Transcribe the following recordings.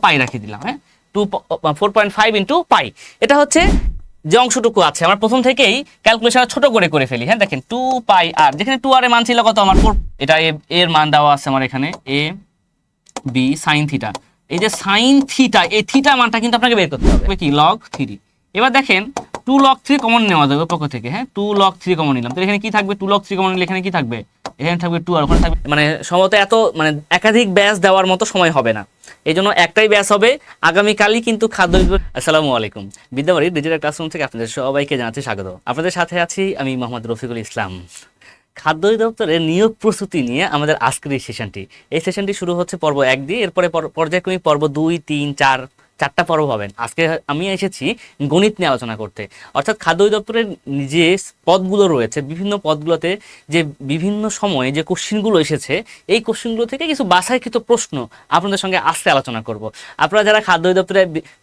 পাই রাখি দিলাম, হ্যাঁ 4.5 ইন্টু পাই। এটা হচ্ছে যে অংশটুকু আছে আমরা প্রথম থেকেই ক্যালকুলেশন ছোট করে ফেলি। হ্যাঁ দেখেন 2 পাই আর, যেখানে 2 আর এর মান ছিল কত আমার 4, এটা এর মান দেওয়া আছে আমার এখানে এ বি সাইন থিটা। এই যে সাইন থিটা, এই থিটা মানটা কিন্তু আপনাকে বের করতে হবে কি log 3। এবার দেখেন 2 log 3 কমন নেওয়া যাবে পক্ষ থেকে, হ্যাঁ 2 log 3 কমন নিলাম, তো এখানে কি থাকবে 2 log 3 কমন নিলে এখানে কি থাকবে, এখানে থাকবে 2 আর ওখানে থাকবে, মানে সম্ভবত এত মানে একাধিক ব্যাচ দেওয়ার মতো সময় হবে না, এই জন্য একটাই ব্যাচ হবে আগামীকালই কিন্তু খাদ্য। আসসালামু আলাইকুম, বিদ্যাবাড়ির ডিজিটাল ক্লাসরুম থেকে আপনাদের সবাইকে জানাচ্ছি স্বাগত। আপনাদের সাথে আছি আমি মোহাম্মদ রফিকুল ইসলাম। খাদ্য অধিদপ্তরের নিয়োগ প্রস্তুতি নিয়ে আমাদের আজকের এই সেশনটি শুরু হচ্ছে পর্ব 1 দিয়ে, এরপরে পর্যায়ক্রমিক পর্ব 2, 3, 4 চারটা পর্ব হবেন। আজকে আমি এসেছি গণিত নিয়ে আলোচনা করতে, অর্থাৎ খাদ্য অধিদপ্তরের যে পদগুলো রয়েছে বিভিন্ন পদগুলোতে যে বিভিন্ন সময়ে যে কোশ্চিনগুলো এসেছে, এই কোশ্চিনগুলো থেকে কিছু বাছাইকৃত প্রশ্ন আপনাদের সঙ্গে আজকে আলোচনা করব। আপনারা যারা খাদ্য অধিদপ্তরে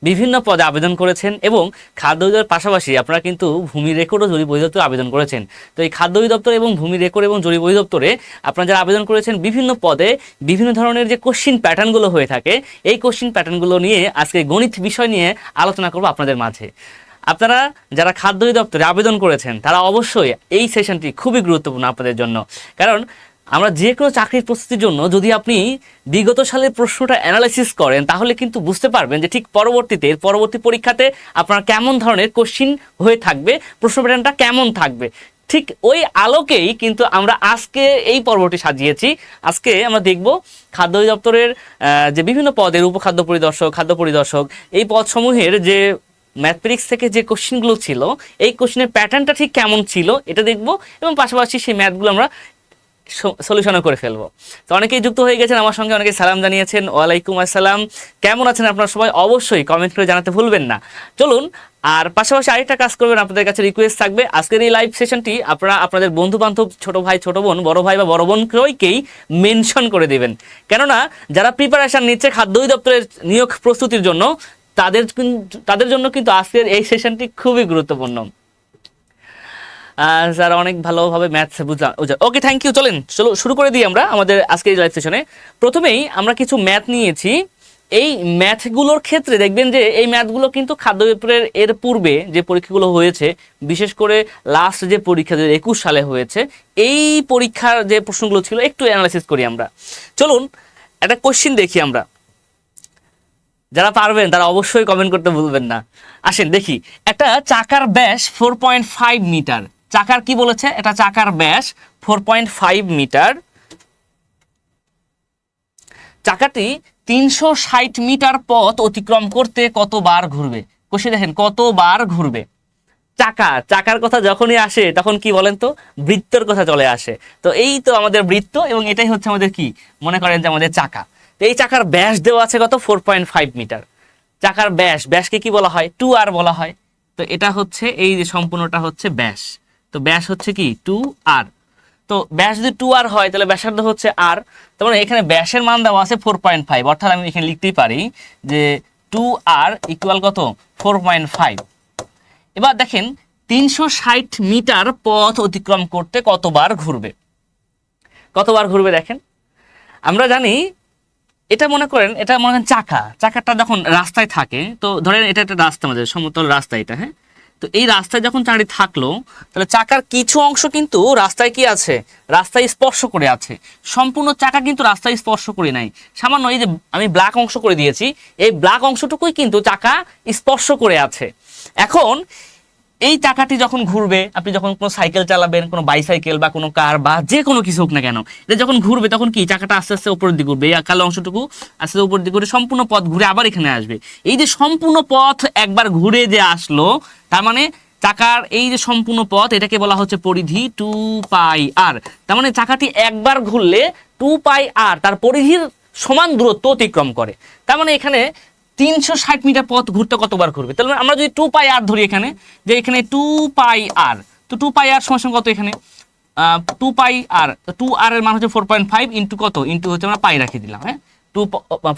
বিভিন্ন পদে আবেদন করেছেন এবং খাদ্য অধিদপ্তরের পাশাপাশি আপনারা কিন্তু ভূমি রেকর্ড ও জরিপ অধিদপ্তরে আবেদন করেছেন, তো এই খাদ্য অধিদপ্তর এবং ভূমি রেকর্ড এবং জরিপ অধিদপ্তরে আপনারা যারা আবেদন করেছেন বিভিন্ন পদে বিভিন্ন ধরনের যে কোশ্চিন প্যাটার্নগুলো হয়ে থাকে, এই কোশ্চিন প্যাটার্নগুলো নিয়ে আজকে গণিত বিষয় নিয়ে আলোচনা করব আপনাদের মাঝে। আপনারা যারা খাদ্য অধিদপ্তরে আবেদন করেছেন তারা অবশ্যই এই সেশনটি খুবই গুরুত্বপূর্ণ আপনাদের জন্য, কারণ আমরা যে কোনো চাকরির প্রস্তুতির জন্য যদি আপনি বিগত সালের প্রশ্নটা অ্যানালাইসিস করেন তাহলে কিন্তু বুঝতে পারবেন যে ঠিক পরবর্তী পরীক্ষাতে আপনার কেমন ধরনের কোশ্চিন হয়ে থাকবে, প্রশ্ন প্যাটার্নটা কেমন থাকবে, ঠিক ওই আলোকেই কিন্তু আমরা আজকে এই পর্বটি সাজিয়েছি। আজকে আমরা দেখব খাদ্য অধিদপ্তরের যে বিভিন্ন পদের উপখাদ্য পরিদর্শক, খাদ্য পরিদর্শক, এই পদসমূহের যে ম্যাথমেটিক্স থেকে যে কোশ্চিনগুলো ছিল এই কোশ্চিনের প্যাটার্নটা ঠিক কেমন ছিল এটা দেখব, এবং পাশাপাশি সেই ম্যাথগুলো আমরা সলিউশনও করে ফেলবো। তো অনেকেই যুক্ত হয়ে গেছেন আমার সঙ্গে, অনেকেই সালাম জানিয়েছেন। ওয়ালাইকুম আসসালাম, কেমন আছেন আপনারা সবাই? অবশ্যই কমেন্ট করে জানাতে ভুলবেন না। চলুন, আর পাশাপাশি আরেকটা কাজ করবেন, আপনাদের কাছে রিকোয়েস্ট থাকবে আজকের এই লাইভ সেশনটি আপনারা আপনাদের বন্ধু বান্ধব, ছোট ভাই ছোট বোন, বড় ভাই বা বড় বোনকেই মেনশন করে দেবেন, কেননা যারা প্রিপারেশন নিচ্ছে খাদ্য অধিদপ্তরের নিয়োগ প্রস্তুতির জন্য তাদের জন্য কিন্তু আজকের এই সেশনটি খুবই গুরুত্বপূর্ণ। স্যার অনেক ভালোভাবে ম্যাথস বুঝলাম, ওকে থ্যাংক ইউ। চলো শুরু করে দিই আমরা আমাদের আজকের এই লাইভ সেশনে। প্রথমেই আমরা কিছু ম্যাথ নিয়েছি। এই ম্যাথগুলোর ক্ষেত্রে দেখবেন যে এই ম্যাথগুলো কিন্তু খাদ্য অধিদপ্তরের এর পূর্বে যে পরীক্ষাগুলো হয়েছে, বিশেষ করে লাস্ট যে পরীক্ষা 2021 সালে হয়েছে, এই পরীক্ষার যে প্রশ্নগুলো ছিল একটু অ্যানালাইসিস করি আমরা। চলুন একটা কোশ্চিন দেখি আমরা, যারা পারবেন তারা অবশ্যই কমেন্ট করতে ভুলবেন না। আসেন দেখি, একটা চাকার ব্যাস 4.5 মিটার, চাকার কি বলেছে, এটা চাকার ব্যাস 4.5 মিটার, চাকাটি 360 মিটার পথ অতিক্রম করতে কতবার ঘুরবে? কোশ্চেন দেখেন কতবার ঘুরবে। চাকার কথা যখনই আসে তখন কি বলেন তো, বৃত্তর কথা চলে আসে। তো এই তো আমাদের বৃত্ত এবং এটাই হচ্ছে আমাদের কি, মনে করেন যে আমাদের চাকা। তো এই চাকার ব্যাস দেওয়া আছে কত, 4.5 মিটার। চাকার ব্যাসকে কি বলা হয়, 2r বলা হয়। তো এটা হচ্ছে এই যে সম্পূর্ণটা হচ্ছে ব্যাস, তো ব্যাস হচ্ছে কি 2r। তো ব্যাস যদি 2r হয় তাহলে ব্যাসার্ধ হচ্ছে r, তার মানে এখানে ব্যাসের মান দেওয়া আছে 4.5, অর্থাৎ আমি এখানে লিখতেই পারি যে 2r ইকুয়াল কত, 4.5। এবার দেখেন 360 মিটার পথ অতিক্রম করতে কতবার ঘুরবে দেখেন। আমরা জানি এটা মনে করেন চাকাটা যখন রাস্তায় থাকে, তো ধরেন এটা একটা রাস্তা, আমাদের সমতল রাস্তা এটা, হ্যাঁ। তো এই রাস্তায় যখন চাকাটি থাকলো তাহলে চাকার কিছু অংশ কিন্তু রাস্তায় কি আছে, রাস্তায় স্পর্শ করে আছে। সম্পূর্ণ চাকা কিন্তু রাস্তায় স্পর্শ করে নাই, সামান্য এই যে আমি ব্ল্যাক অংশ করে দিয়েছি, এই ব্ল্যাক অংশটুকুই কিন্তু চাকা স্পর্শ করে আছে। এখন এই চাকাটি যখন ঘুরবে, আপনি যখন কোনো সাইকেল চালাবেন, কোনো বাইসাইকেল বা কোনো কার বা যে কোনো কিছু হোক না কেন, এটা যখন ঘুরবে তখন কি চাকাটা আস্তে আস্তে উপরের দিকে ঘুরবে, এই কালো অংশটুকু আস্তে আস্তে উপরের দিকে ঘুরে সম্পূর্ণ পথ ঘুরে আবার এখানে আসবে। এই যে সম্পূর্ণ পথ একবার ঘুরে যে আসলো, তার মানে চাকার এই যে সম্পূর্ণ পথ এটাকে বলা হচ্ছে পরিধি 2πr। তার মানে চাকাটি একবার ঘুরলে 2πr তার পরিধির সমান দূরত্ব অতিক্রম করে। তার মানে এখানে 360 মিটার পথ ঘুরতে কতবার ঘুরবে, তাহলে আমরা যদি 2πr ধরি এখানে, যে এখানে 2πr, তো 2πr সমান কত, এখানে 2πr, তো 2r এর মান হচ্ছে 4.5 ইন্টু কত, ইন্টু হচ্ছে আমরা পাই রাখি দিলাম, হ্যাঁ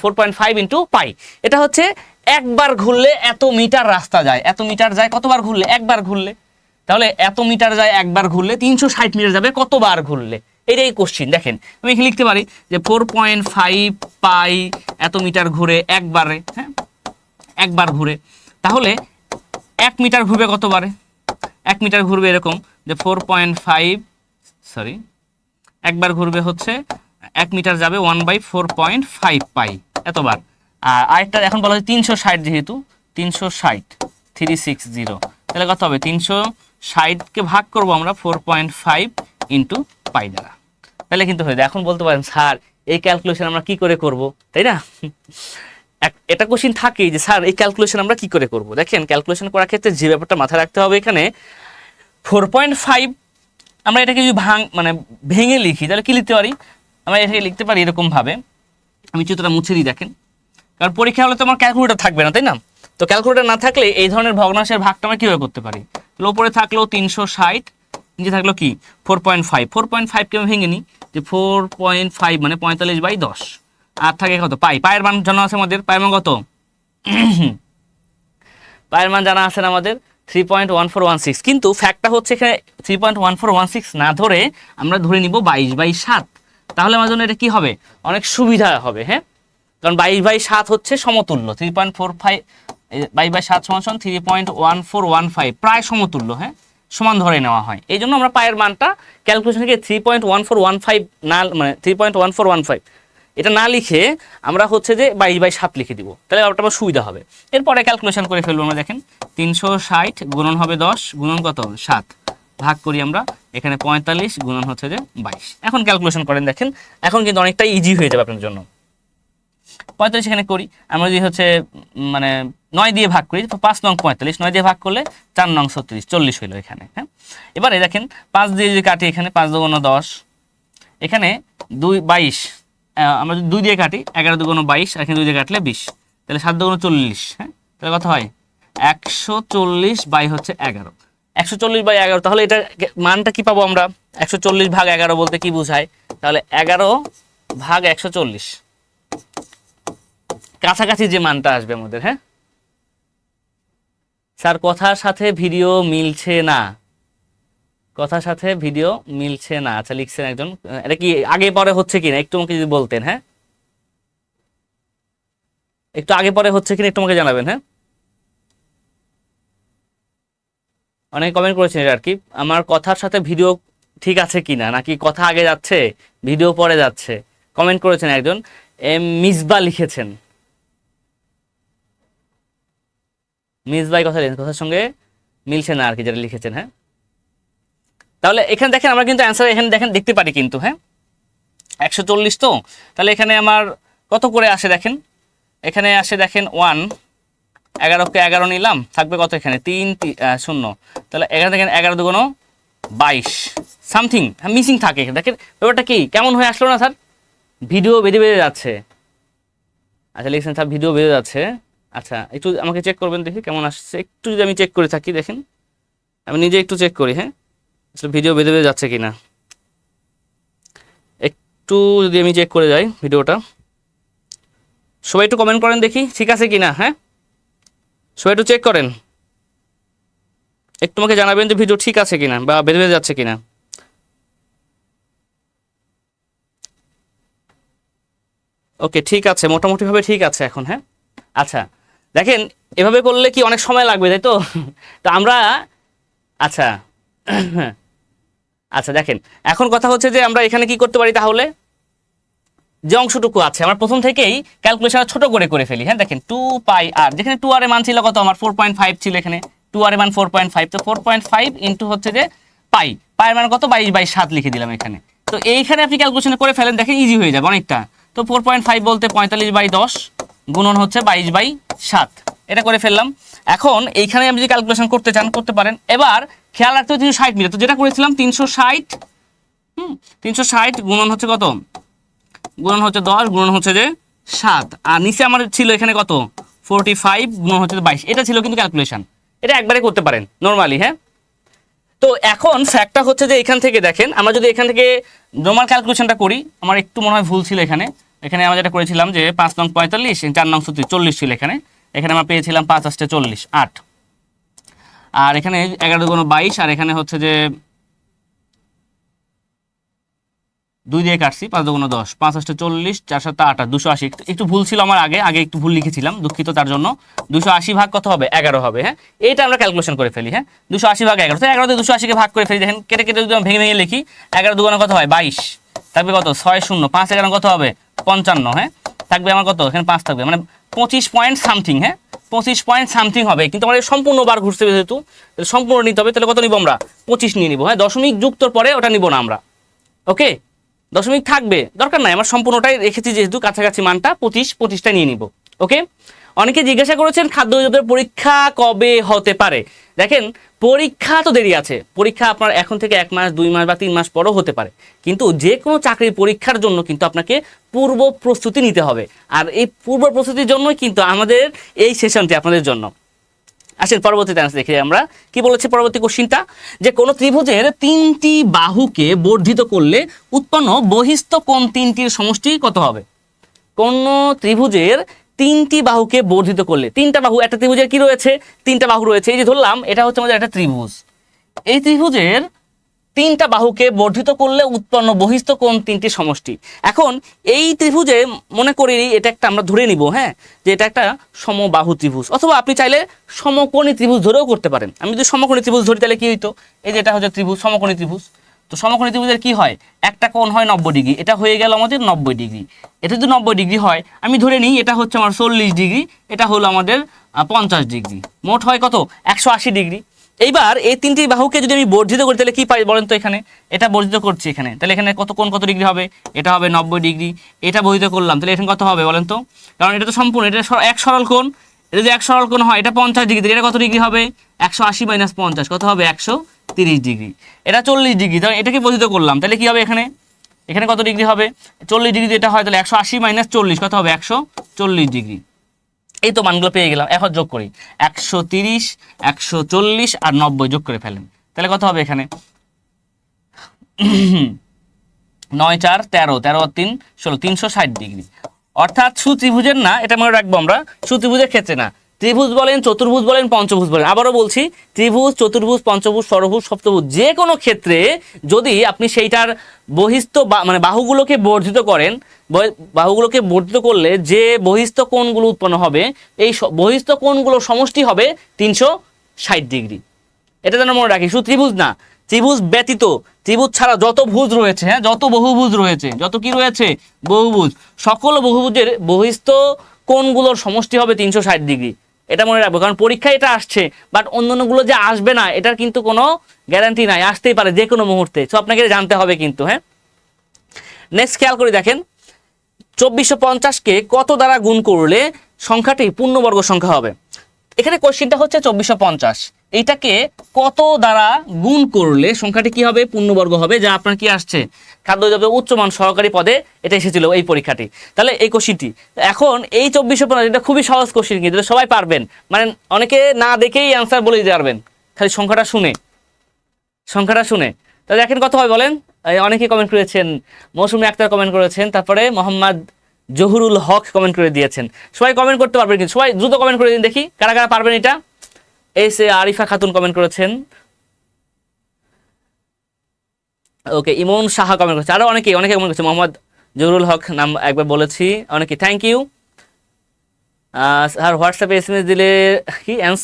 4.5 ইন্টু পাই। এটা হচ্ছে একবার ঘুরলে এত মিটার রাস্তা যায়, এত মিটার যায় কতবার ঘুরলে, একবার ঘুরলে। তাহলে এত মিটার যায় একবার ঘুরলে, 360 মিটার যাবে কতবার ঘুরলে, এটাই কোশ্চিন। দেখেন আমি এখানে লিখতে পারি যে 4.5 পাই এত মিটার ঘুরে একবারে, হ্যাঁ একবার ঘুরে, তাহলে 1 মিটার ঘুরবে কতবারে? 1 মিটার ঘুরবে এরকম যে 4.5, সরি একবার ঘুরবে হচ্ছে 1 মিটার যাবে 1/4.5 পাই এতবার। আর আরেকটা এখন বলা হয় 360, যেহেতু 360 360, তাহলে কত হবে? 360কে ভাগ করবো আমরা 4.5 ইন্টু পাই দ্বারা, তাহলে কিন্তু হয়ে যায়। এখন বলতে পারেন স্যার এই ক্যালকুলেশন আমরা কি করে করব, তাই না? এটা কোশ্চিন থাকেই যে স্যার এই ক্যালকুলেশন আমরা কি করে করব। দেখেন ক্যালকুলেশন করার ক্ষেত্রে যে ব্যাপারটা মাথায় রাখতে হবে, এখানে 4.5 আমরা এটাকে যদি ভেঙে লিখি তাহলে কি লিখতে পারি? আমরা এটাকে লিখতে পারি এরকম ভাবে, আমি চিত্রটা মুছে দিই দেখেন, কারণ পরীক্ষা হলে তো আমার ক্যালকুলেটর থাকবে না, তাই না? তো ক্যালকুলেটর না থাকলে এই ধরনের ভগ্নাংশের ভাগটা আমরা কিভাবে করতে পারি? উপরে থাকলো 360, নিচে থাকলো কি 4.5, 4.5কে আমি ভেঙে নিই যে 4.5 মানে 45/10, আর থাকে কত? পাই। পায়ের মান জানা আছে আমাদের, পায়ের মান কত? পায়ের মান জানা আছে আমাদের 3.1416, কিন্তু ফ্যাক্টটা হচ্ছে এখানে 3.1416 না ধরে আমরা ধরে নিব 22/7, তাহলে আমার জন্য এটা কি হবে? অনেক সুবিধা হবে, হ্যাঁ, কারণ 22/7 হচ্ছে সমতুল্য 3.45, 22/7 সমান 3.1415, প্রায় সমতুল্য, হ্যাঁ সমান ধরে নেওয়া হয়। এই জন্য আমরা পায়ের মানটা ক্যালকুলেশন থেকে 3.1415 না, মানে 3.1415 এটা না লিখে আমরা হচ্ছে যে 22/7 লিখে দিব, তাহলে ওটা আমার সুবিধা হবে। এরপরে ক্যালকুলেশন করে ফেলবো আমরা। দেখেন 360 গুণন হবে 10 গুণন কত? 7, ভাগ করি আমরা, এখানে 45 গুণন হচ্ছে যে 22। এখন ক্যালকুলেশন করেন, দেখেন এখন কিন্তু অনেকটাই ইজি হয়ে যাবে আপনার জন্য। 45 এখানে করি আমরা, যদি হচ্ছে 9 দিয়ে ভাগ করি, 5 নং 45, 9 দিয়ে ভাগ করলে 4 নং 36, 40 হইলো এখানে, হ্যাঁ। এবারে দেখেন 5 দিয়ে যদি কাটি, এখানে 5 দুগুণ 10, এখানে 2 22, আমরা যদি 2 দিয়ে কাটি 11 দুগুণ 22, আর এখানে 2 দিয়ে কাটলে 20, তাহলে 7 দুগুণ 40, হ্যাঁ, তাহলে কত হয়? 140 বাই হচ্ছে 11, 140/11। তাহলে এটা মানটা কি পাবো আমরা? 140/11 বলতে কি বোঝায়? তাহলে 11/140, কাছাকাছি যে মানটা আসবে আমাদের, হ্যাঁ। স্যার কথার সাথে ভিডিও মিলছে না, কথার সাথে ভিডিও মিলছে না, আচ্ছা লিখছেন একজন, এটা কি আগে পরে হচ্ছে কিনা একটু আমাকে যদি বলতেন, হ্যাঁ একটু আগে পরে হচ্ছে কিনা একটু আমাকে জানাবেন, হ্যাঁ। অনেকে কমেন্ট করেছেন এটা আর কি, আমার কথার সাথে ভিডিও ঠিক আছে কিনা, নাকি কথা আগে যাচ্ছে ভিডিও পরে যাচ্ছে, কমেন্ট করেছেন একজন, মিসবা লিখেছেন, মিসবাই কথা লিখেছেন, কথার সঙ্গে মিলছে না আর কি যেটা লিখেছেন, হ্যাঁ। তাহলে এখানে দেখেন আমরা কিন্তু অ্যান্সার এখানে দেখেন দেখতে পারি কিন্তু, হ্যাঁ 140, তো তাহলে এখানে আমার কত করে আসে দেখেন, এখানে আসে দেখেন 1, 11কে 11 নিলাম, থাকবে কত এখানে 3 0, তাহলে এখানে দেখেন 11 দুগুণ 22 সামথিং মিসিং থাকে। দেখেন ব্যাপারটা কি কেমন হয়ে আসলো না স্যার? ভিডিও বেঁধে বেঁধে যাচ্ছে, আচ্ছা লিখছেন স্যার ভিডিও বেঁধে যাচ্ছে, আচ্ছা একটু আমাকে চেক করবেন দেখি কেমন আসছে, একটু যদি আমি চেক করে থাকি, দেখেন আমি নিজে একটু চেক করি, হ্যাঁ আসলে ভিডিও বেঁধে বেঁধে যাচ্ছে কিনা, একটু যদি আমি চেক করে যাই ভিডিওটা, সবাই একটু কমেন্ট করেন দেখি ঠিক আছে কিনা, হ্যাঁ সবাই একটু চেক করেন, একটু আমাকে জানাবেন যে ভিডিও ঠিক আছে কিনা বা বেঁধে বেঁধে যাচ্ছে কিনা। ওকে ঠিক আছে, মোটামুটিভাবে ঠিক আছে এখন, হ্যাঁ আচ্ছা দেখেন এভাবে করলে কি অনেক সময় লাগবে, তাই তো? তো আমরা আচ্ছা আচ্ছা দেখেন এখন কথা হচ্ছে যে আমরা এখানে কি করতে পারি, তাহলে যে অংশটুকু আছে আমরা প্রথম থেকেই ক্যালকুলেশন ছোট করে ফেলি, হ্যাঁ দেখেন 2πr, যেখানে 2r এর মান ছিল কত আমার 4.5 ছিল, এখানে 2r এর মান 4.5, তো 4.5 ইন্টু হচ্ছে যে পায়ের মান কত 22/7 লিখে দিলাম এখানে। তো এইখানে আপনি ক্যালকুলেশন করে ফেলেন, দেখেন ইজি হয়ে যাবে অনেকটা। তো 4.5 বলতে 45/10 গুণন হচ্ছে 22/7, এটা করে ফেললাম। এখন এইখানে আপনি যদি ক্যালকুলেশন করতে চান করতে পারেন। এবার খেয়াল রাখতে হবে 360 মিটার, তো যেটা করেছিলাম 360 360 গুণন হচ্ছে কত, গুণন হচ্ছে 10 গুণন হচ্ছে যে 7, আর নিচে আমার ছিল এখানে কত 45 গুণন হচ্ছে 22, এটা ছিল কিন্তু ক্যালকুলেশন, এটা একবারে করতে পারেন নরমালি, হ্যাঁ। তো এখন ফ্যাক্টটা হচ্ছে যে এখান থেকে দেখেন আমরা যদি এখান থেকে নরমাল ক্যালকুলেশনটা করি, আমার একটু মনে হয় ভুল ছিল এখানে, এখানে আমরা যেটা করেছিলাম যে 5 নং 45, 4 নং 40 ছিল এখানে, এখানে আমরা পেয়েছিলাম 5 8 40 8, আর এখানে 11 দুগুণ 22, আর এখানে হচ্ছে যে 2 দিয়ে কাটছি, 5 দুগুণ 10, 5 8 40, 4 7 8, 280। একটু ভুল ছিল আমার, আগে একটু ভুল লিখেছিলাম, দুঃখিত তার জন্য। 280 ভাগ কত হবে? 11 হবে। হ্যাঁ, এইটা আমরা ক্যালকুলেশন করে ফেলি। হ্যাঁ, 280 ভাগ 11, তো 11 দিয়ে 280 কে ভাগ করে ফেলি। দেখেন কেটে কেটে যদি ভেঙে ভেঙে লিখি, 11 দুগুণ কত হয়? 22। থাকবে কত? 6 0, 5 11 কত হবে? 55। হ্যাঁ, থাকবে আমার কত? এখানে 5 থাকবে, মানে 25 পয়েন্ট সামথিং। হ্যাঁ, 25 পয়েন্ট সামথিং হবে, কিন্তু আমার সম্পূর্ণ বার ঘুরতে যেহেতু সম্পূর্ণ নিতে হবে, তাহলে কত নিব আমরা? 25 নিয়ে নিব। হ্যাঁ, দশমিক যুক্তর পরে ওটা নিব না আমরা। ওকে, দশমিক থাকবে দরকার নাই, আমার সম্পূর্ণটাই রেখেছি যেহেতু, কাছাকাছি মানটা 25টা নিয়ে নিব। ওকে, অনেকে জিজ্ঞাসা করেছেন খাদ্য অধিদপ্তরের পরীক্ষা কবে হতে পারে। দেখেন, পরীক্ষা তো দেরি আছে, পরীক্ষা আপনার এখন থেকে 1 মাস 2 মাস বা 3 মাস পরও হতে পারে, কিন্তু যে কোনো চাকরির পরীক্ষার জন্য কিন্তু আপনাকে পূর্ব প্রস্তুতি নিতে হবে। আর এই পূর্ব প্রস্তুতির জন্যই কিন্তু আমাদের এই সেশনটি আপনাদের জন্য। আসেন পরবর্তীতে আনসার দেখি আমরা কি বলেছে। পরবর্তী কোশ্চিনটা, যে কোন ত্রিভুজের 3টি বাহুকে বর্ধিত করলে উৎপন্ন বহিস্থ কোণ 3টির সমষ্টি কত হবে? কোন ত্রিভুজের 3টি বাহুকে বর্ধিত করলে, 3টা বাহু, একটা ত্রিভুজের কি রয়েছে? 3টা বাহু রয়েছে। এই যে ধরলাম এটা হচ্ছে আমাদের একটা ত্রিভুজ, এই ত্রিভুজের 3টা বাহুকে বর্ধিত করলে উৎপন্ন বহিস্থ কোণ 3টির সমষ্টি। এখন এই ত্রিভুজে মনে করি এটা একটা, আমরা ধরে নিব হ্যাঁ, যে এটা একটা সমবাহু ত্রিভুজ, অথবা আপনি চাইলে সমকোণী ত্রিভুজ ধরেও করতে পারেন। আমি যদি সমকোণী ত্রিভুজ ধরি তাহলে কি হইতো? এই যে এটা হচ্ছে ত্রিভুজ, সমকোণী ত্রিভুজ। তো সমকোণী ত্রিভুজের কি হয়? একটা কোণ হয় 90 ডিগ্রি, এটা হয়ে গেল আমাদের 90 ডিগ্রি। এটা যদি 90 ডিগ্রি হয়, আমি ধরে নিই এটা হচ্ছে আমার 40 ডিগ্রি, এটা হলো আমাদের 50 ডিগ্রি, মোট হয় কত? 180 ডিগ্রি। এইবার এই 3টি বাহুকে যদি আমি বর্ধিত করি তাহলে কি পাই বলেন তো? এখানে এটা বর্ধিত করছি এখানে, তাহলে এখানে কত কোণ কত ডিগ্রি হবে? এটা হবে 90 ডিগ্রি। এটা বর্ধিত করলাম, তাহলে এখানে কত হবে বলেন তো? কারণ এটা তো সম্পূর্ণ, এটা এক সরল কোণ, এটা যদি এক সরল কোণ হয় এটা 50 ডিগ্রি, এটা কত ডিগ্রি হবে? 180 মাইনাস 50 কত হবে? 130 ডিগ্রি। এটা 40 ডিগ্রি, তাহলে এটাকে বর্ধিত করলাম, তাহলে কি হবে? এখানে এখানে কত ডিগ্রি হবে? 40 ডিগ্রি যেটা হয়, তাহলে 180 মাইনাস 40 কত হবে? 140 ডিগ্রি। এই তো মানগুলো পেয়ে গেলাম। এখন যোগ করি, 130, 140 আর 90 যোগ করে ফেলেন, তাহলে কত হবে? এখানে 9 4 13, 13 আর 3 16, 360 ডিগ্রি। অর্থাৎ সুত্রিভুজের না, এটা মনে রাখবো আমরা, সুত্রিভুজের ক্ষেত্রে না, ত্রিভুজ বলেন, চতুর্ভুজ বলেন, পঞ্চভুজ বলেন, আবারও বলছি, ত্রিভুজ, চতুর্ভুজ, পঞ্চভুজ, ষড়ভুজ, সপ্তভুজ, যে কোনো ক্ষেত্রে যদি আপনি সেইটার বহিস্থ মানে বাহুগুলোকে বর্ধিত করেন, বাহুগুলোকে বর্ধিত করলে যে বহিস্থ কোণগুলো উৎপন্ন হবে, এই বহিস্থ কোণগুলোর সমষ্টি হবে 360 ডিগ্রি। এটা যেন মনে রাখি, শুধু ত্রিভুজ না, ত্রিভুজ ব্যতীত, ত্রিভুজ ছাড়া যত ভুজ রয়েছে, হ্যাঁ, যত বহুভুজ রয়েছে, যত কি রয়েছে? বহুভুজ, সকল বহুভুজের বহিস্থ কোণগুলোর সমষ্টি হবে 360 ডিগ্রি। এটা মনে রাখবো, কারণ পরীক্ষায় এটা আসছে, বাট অন্যান্যগুলো যে আসবে না এটার কিন্তু কোনো গ্যারান্টি নাই, আসতেই পারে যে কোনো মুহূর্তে, তো আপনাকে জানতে হবে কিন্তু। হ্যাঁ, নেক্সট খেয়াল করে দেখেন, 2450কে কত দ্বারা গুণ করলে সংখ্যাটি পূর্ণবর্গ সংখ্যা হবে? এখানে কোশ্চেনটা হচ্ছে 2450, এইটাকে কত দ্বারা গুণ করলে সংখ্যাটি কি হবে? পূর্ণবর্গ হবে, যা আপনার কি আসছে? খাদ্য অধিদপ্তর উচ্চমান সহকারী পদে এটা এসেছিল এই পরীক্ষাটি। তাহলে এই কোশ্চেনটি, এখন এই 2450 এটা খুবই সহজ কোশ্চেন, কিন্তু সবাই পারবেন, মানে অনেকে না দেখেই অ্যান্সার বলে দিতে পারবেন খালি সংখ্যাটা শুনে। তাহলে দেখেন কত হয় বলেন? অনেকেই কমেন্ট করেছেন, মৌসুমী আক্তার কমেন্ট করেছেন, তারপরে মোহাম্মদ জহুরুল হক কমেন্ট করে দিয়েছেন। সবাই কমেন্ট করতে পারবেন, কিন্তু সবাই দ্রুত কমেন্ট করে দিন দেখি কারা কারা পারবেন এটা। S A Arifa Khatun comment করেছেন, ওকে। ইমন সাহা কমেন্ট করেছে, আরো অনেকে কমেন্ট করেছে। মোহাম্মদ জহুরুল হক নাম একবার বলেছি, অনেকে থ্যাংক ইউ। আর হোয়াটসঅ্যাপে SMS দিলে কি অ্যান্স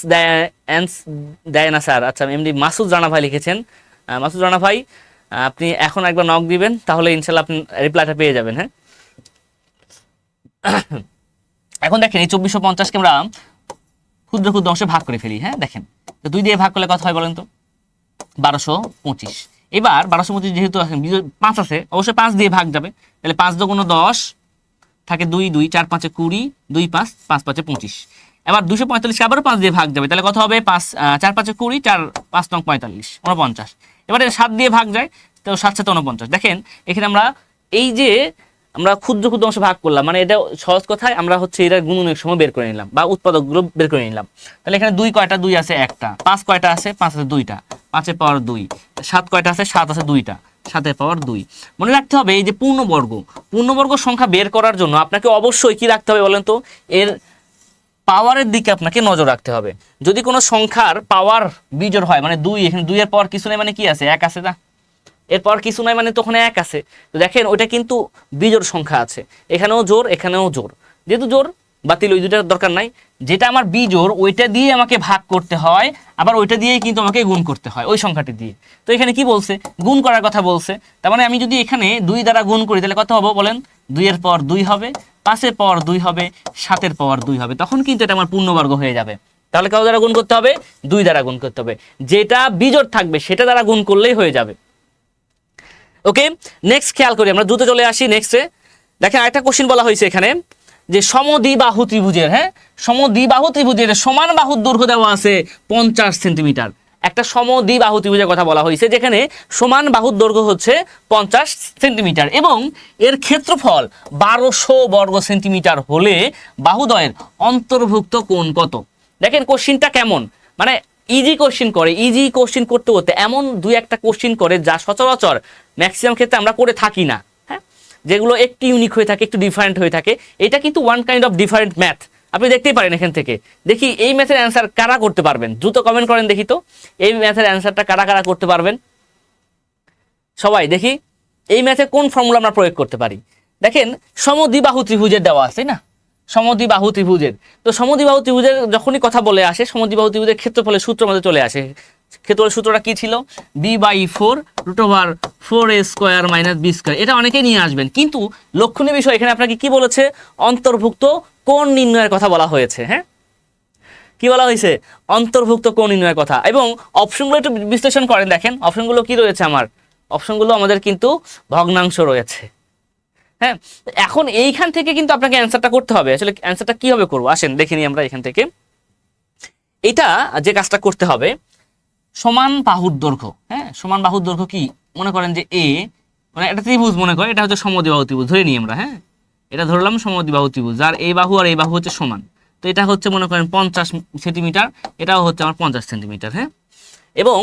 দেয় না স্যার। আচ্ছা, এমডি মাসুদ রানা ভাই লিখেছেন। মাসুদ রানা ভাই, আপনি এখন একবার নক দিবেন, তাহলে ইনশাল্লাহ আপনি রিপ্লাইটা পেয়ে যাবেন। হ্যাঁ, এখন দেখেন এই 2450কে আমরা ক্ষুদ্র ক্ষুদ্র অংশে ভাগ করে ফেলি। হ্যাঁ, দেখেন তো 2 দিয়ে ভাগ করলে কত হয় বলেন তো? 1225। এবার 1225 যেহেতু 5 আছে, অবশ্যই 5 দিয়ে ভাগ যাবে, তাহলে 5 দুগুণ 10 থাকে 2 2, 4 5 20, 2 5, 5 5 25। এবার 245 আবারও 5 দিয়ে ভাগ যাবে, তাহলে কত হবে? 5 4 5 20, 4 5 9 45, 49। এবারে 7 দিয়ে ভাগ যায়, তো 7 7 49। দেখেন এখানে আমরা এই যে আমরা ক্ষুদ্র ক্ষুদ্র অংশ ভাগ করলাম, মানে এটা সহজ কথায় আমরা হচ্ছে এটা গুণনের সময় বের করে নিলাম, বা উৎপাদকগুলো বের করে নিলাম। তাহলে এখানে 2 কয়টা? 2 আছে একটা। 5 কয়টা আছে? 5 আছে 2টা, 5 পাওয়ার 2। 7 কয়টা আছে? 7 আছে 2টা, 7 পাওয়ার 2। মনে রাখতে হবে এই যে পূর্ণবর্গ সংখ্যা বের করার জন্য আপনাকে অবশ্যই কি রাখতে হবে বলেন তো? এর পাওয়ারের দিকে আপনাকে নজর রাখতে হবে। যদি কোনো সংখ্যার পাওয়ার বিজোড় হয়, মানে 2, এখানে 2 এর পাওয়ার কিছু নেই, মানে কি আছে? 1 আছে না? এরপর কিছু নাই মানে তো ওখানে 1 আছে। তো দেখেন ওইটা কিন্তু বিজোড় সংখ্যা আছে, এখানেও জোর এখানেও জোর, যেহেতু জোর বাতিল, ওই দুটার দরকার নাই। যেটা আমার বিজোড় ওইটা দিয়ে আমাকে ভাগ করতে হয়, আবার ওইটা দিয়েই কিন্তু আমাকে গুণ করতে হয় ওই সংখ্যাটি দিয়ে। তো এখানে কি বলছে, গুণ করার কথা বলছে। তার মানে আমি যদি এখানে 2 দ্বারা গুণ করি তাহলে কত হবে বলেন, 2 এর পাওয়ার 2 হবে, 5 এর পাওয়ার 2 হবে, 7 এর পাওয়ার 2 হবে, তখন কিন্তু এটা আমার পূর্ণবর্গ হয়ে যাবে। তাহলে কত দ্বারা গুণ করতে হবে, 2 দ্বারা গুণ করতে হবে, যেটা বিজোড় থাকবে সেটা দ্বারা গুণ করলেই হয়ে যাবে। ওকে, নেক্সট খেয়াল করি আমরা, দ্রুত চলে আসি নেক্সটে। দেখেন আরেকটা কোশ্চেন বলা হয়েছে এখানে যে সমদ্বিবাহু ত্রিভুজের, হ্যাঁ সমদ্বিবাহু ত্রিভুজের সমান বাহুর দৈর্ঘ্য দেওয়া আছে 50 সেন্টিমিটার। একটা সমদ্বিবাহু ত্রিভুজের কথা বলা হয়েছে যেখানে সমান বাহুর দৈর্ঘ্য হচ্ছে 50 সেন্টিমিটার এবং এর ক্ষেত্রফল 1200 বর্গ সেন্টিমিটার হলে বাহুদ্বয়ের অন্তর্ভুক্ত কোণ কত। দেখেন কোশ্চেনটা কেমন, মানে ইজি কোশ্চেন করে, ইজি কোশ্চেন করতে করতে এমন 2-1টা কোশ্চেন করে যা সচরাচর ম্যাক্সিমাম ক্ষেত্রে আমরা করে থাকি না, হ্যাঁ যেগুলো একটু ইউনিক হয়ে থাকে, একটু ডিফারেন্ট হয়ে থাকে। এটা কিন্তু one kind of different math, আপনি দেখতেই পারেন এখান থেকে। দেখি এই ম্যাথের অ্যান্সার কারা করতে পারবেন, দ্রুত কমেন্ট করেন দেখি তো এই ম্যাথের অ্যান্সারটা কারা কারা করতে পারবেন সবাই। দেখি এই ম্যাথে কোন ফর্মুলা আমরা প্রয়োগ করতে পারি। দেখেন সমদ্বিবাহু ত্রিভুজের দেওয়া আছে না, সমদ্বিবাহু ত্রিভুজের। তো সমদ্বিবাহু ত্রিভুজের যখনই কথা বলে আসে সমদ্বিবাহু ত্রিভুজের ক্ষেত্রফলের সূত্র মধ্যে চলে আসে। ক্ষেত্রফলের সূত্রটা কি ছিল, b/4 √4a² - b²। এটা অনেকেই নিয়ে আসবেন, কিন্তু লক্ষণীয় বিষয় এখানে আপনাকে কি বলেছে, অন্তর্ভুক্ত কোণ নির্ণয়ের কথা বলা হয়েছে। হ্যাঁ কি বলা হয়েছে, অন্তর্ভুক্ত কোণ নির্ণয়ের কথা। এবং অপশনগুলো একটু বিশ্লেষণ করেন, দেখেন অপশনগুলো কি রয়েছে আমার, অপশনগুলো আমাদের কিন্তু ভগ্নাংশ রয়েছে। হ্যাঁ এখন এইখান থেকে কিন্তু আপনাকে অ্যান্সারটা করতে হবে। আসলে অ্যান্সারটা কিভাবে করবো আসেন দেখে নিই আমরা এখান থেকে। এটা যে কাজটা করতে হবে, সমান বাহুর দৈর্ঘ্য, হ্যাঁ সমান বাহুর দৈর্ঘ্য কি মনে করেন যে এ, মানে একটা ত্রিভুজ মনে করেন, এটা হচ্ছে সমদ্বিবাহু ত্রিভুজ ধরে নিই আমরা। হ্যাঁ এটা ধরলাম সমদ্বিবাহু ত্রিভুজ, যার এই বাহু আর এই বাহু হচ্ছে সমান। তো এটা হচ্ছে মনে করেন 50 সেন্টিমিটার, এটাও হচ্ছে আমার 50 সেন্টিমিটার। হ্যাঁ এবং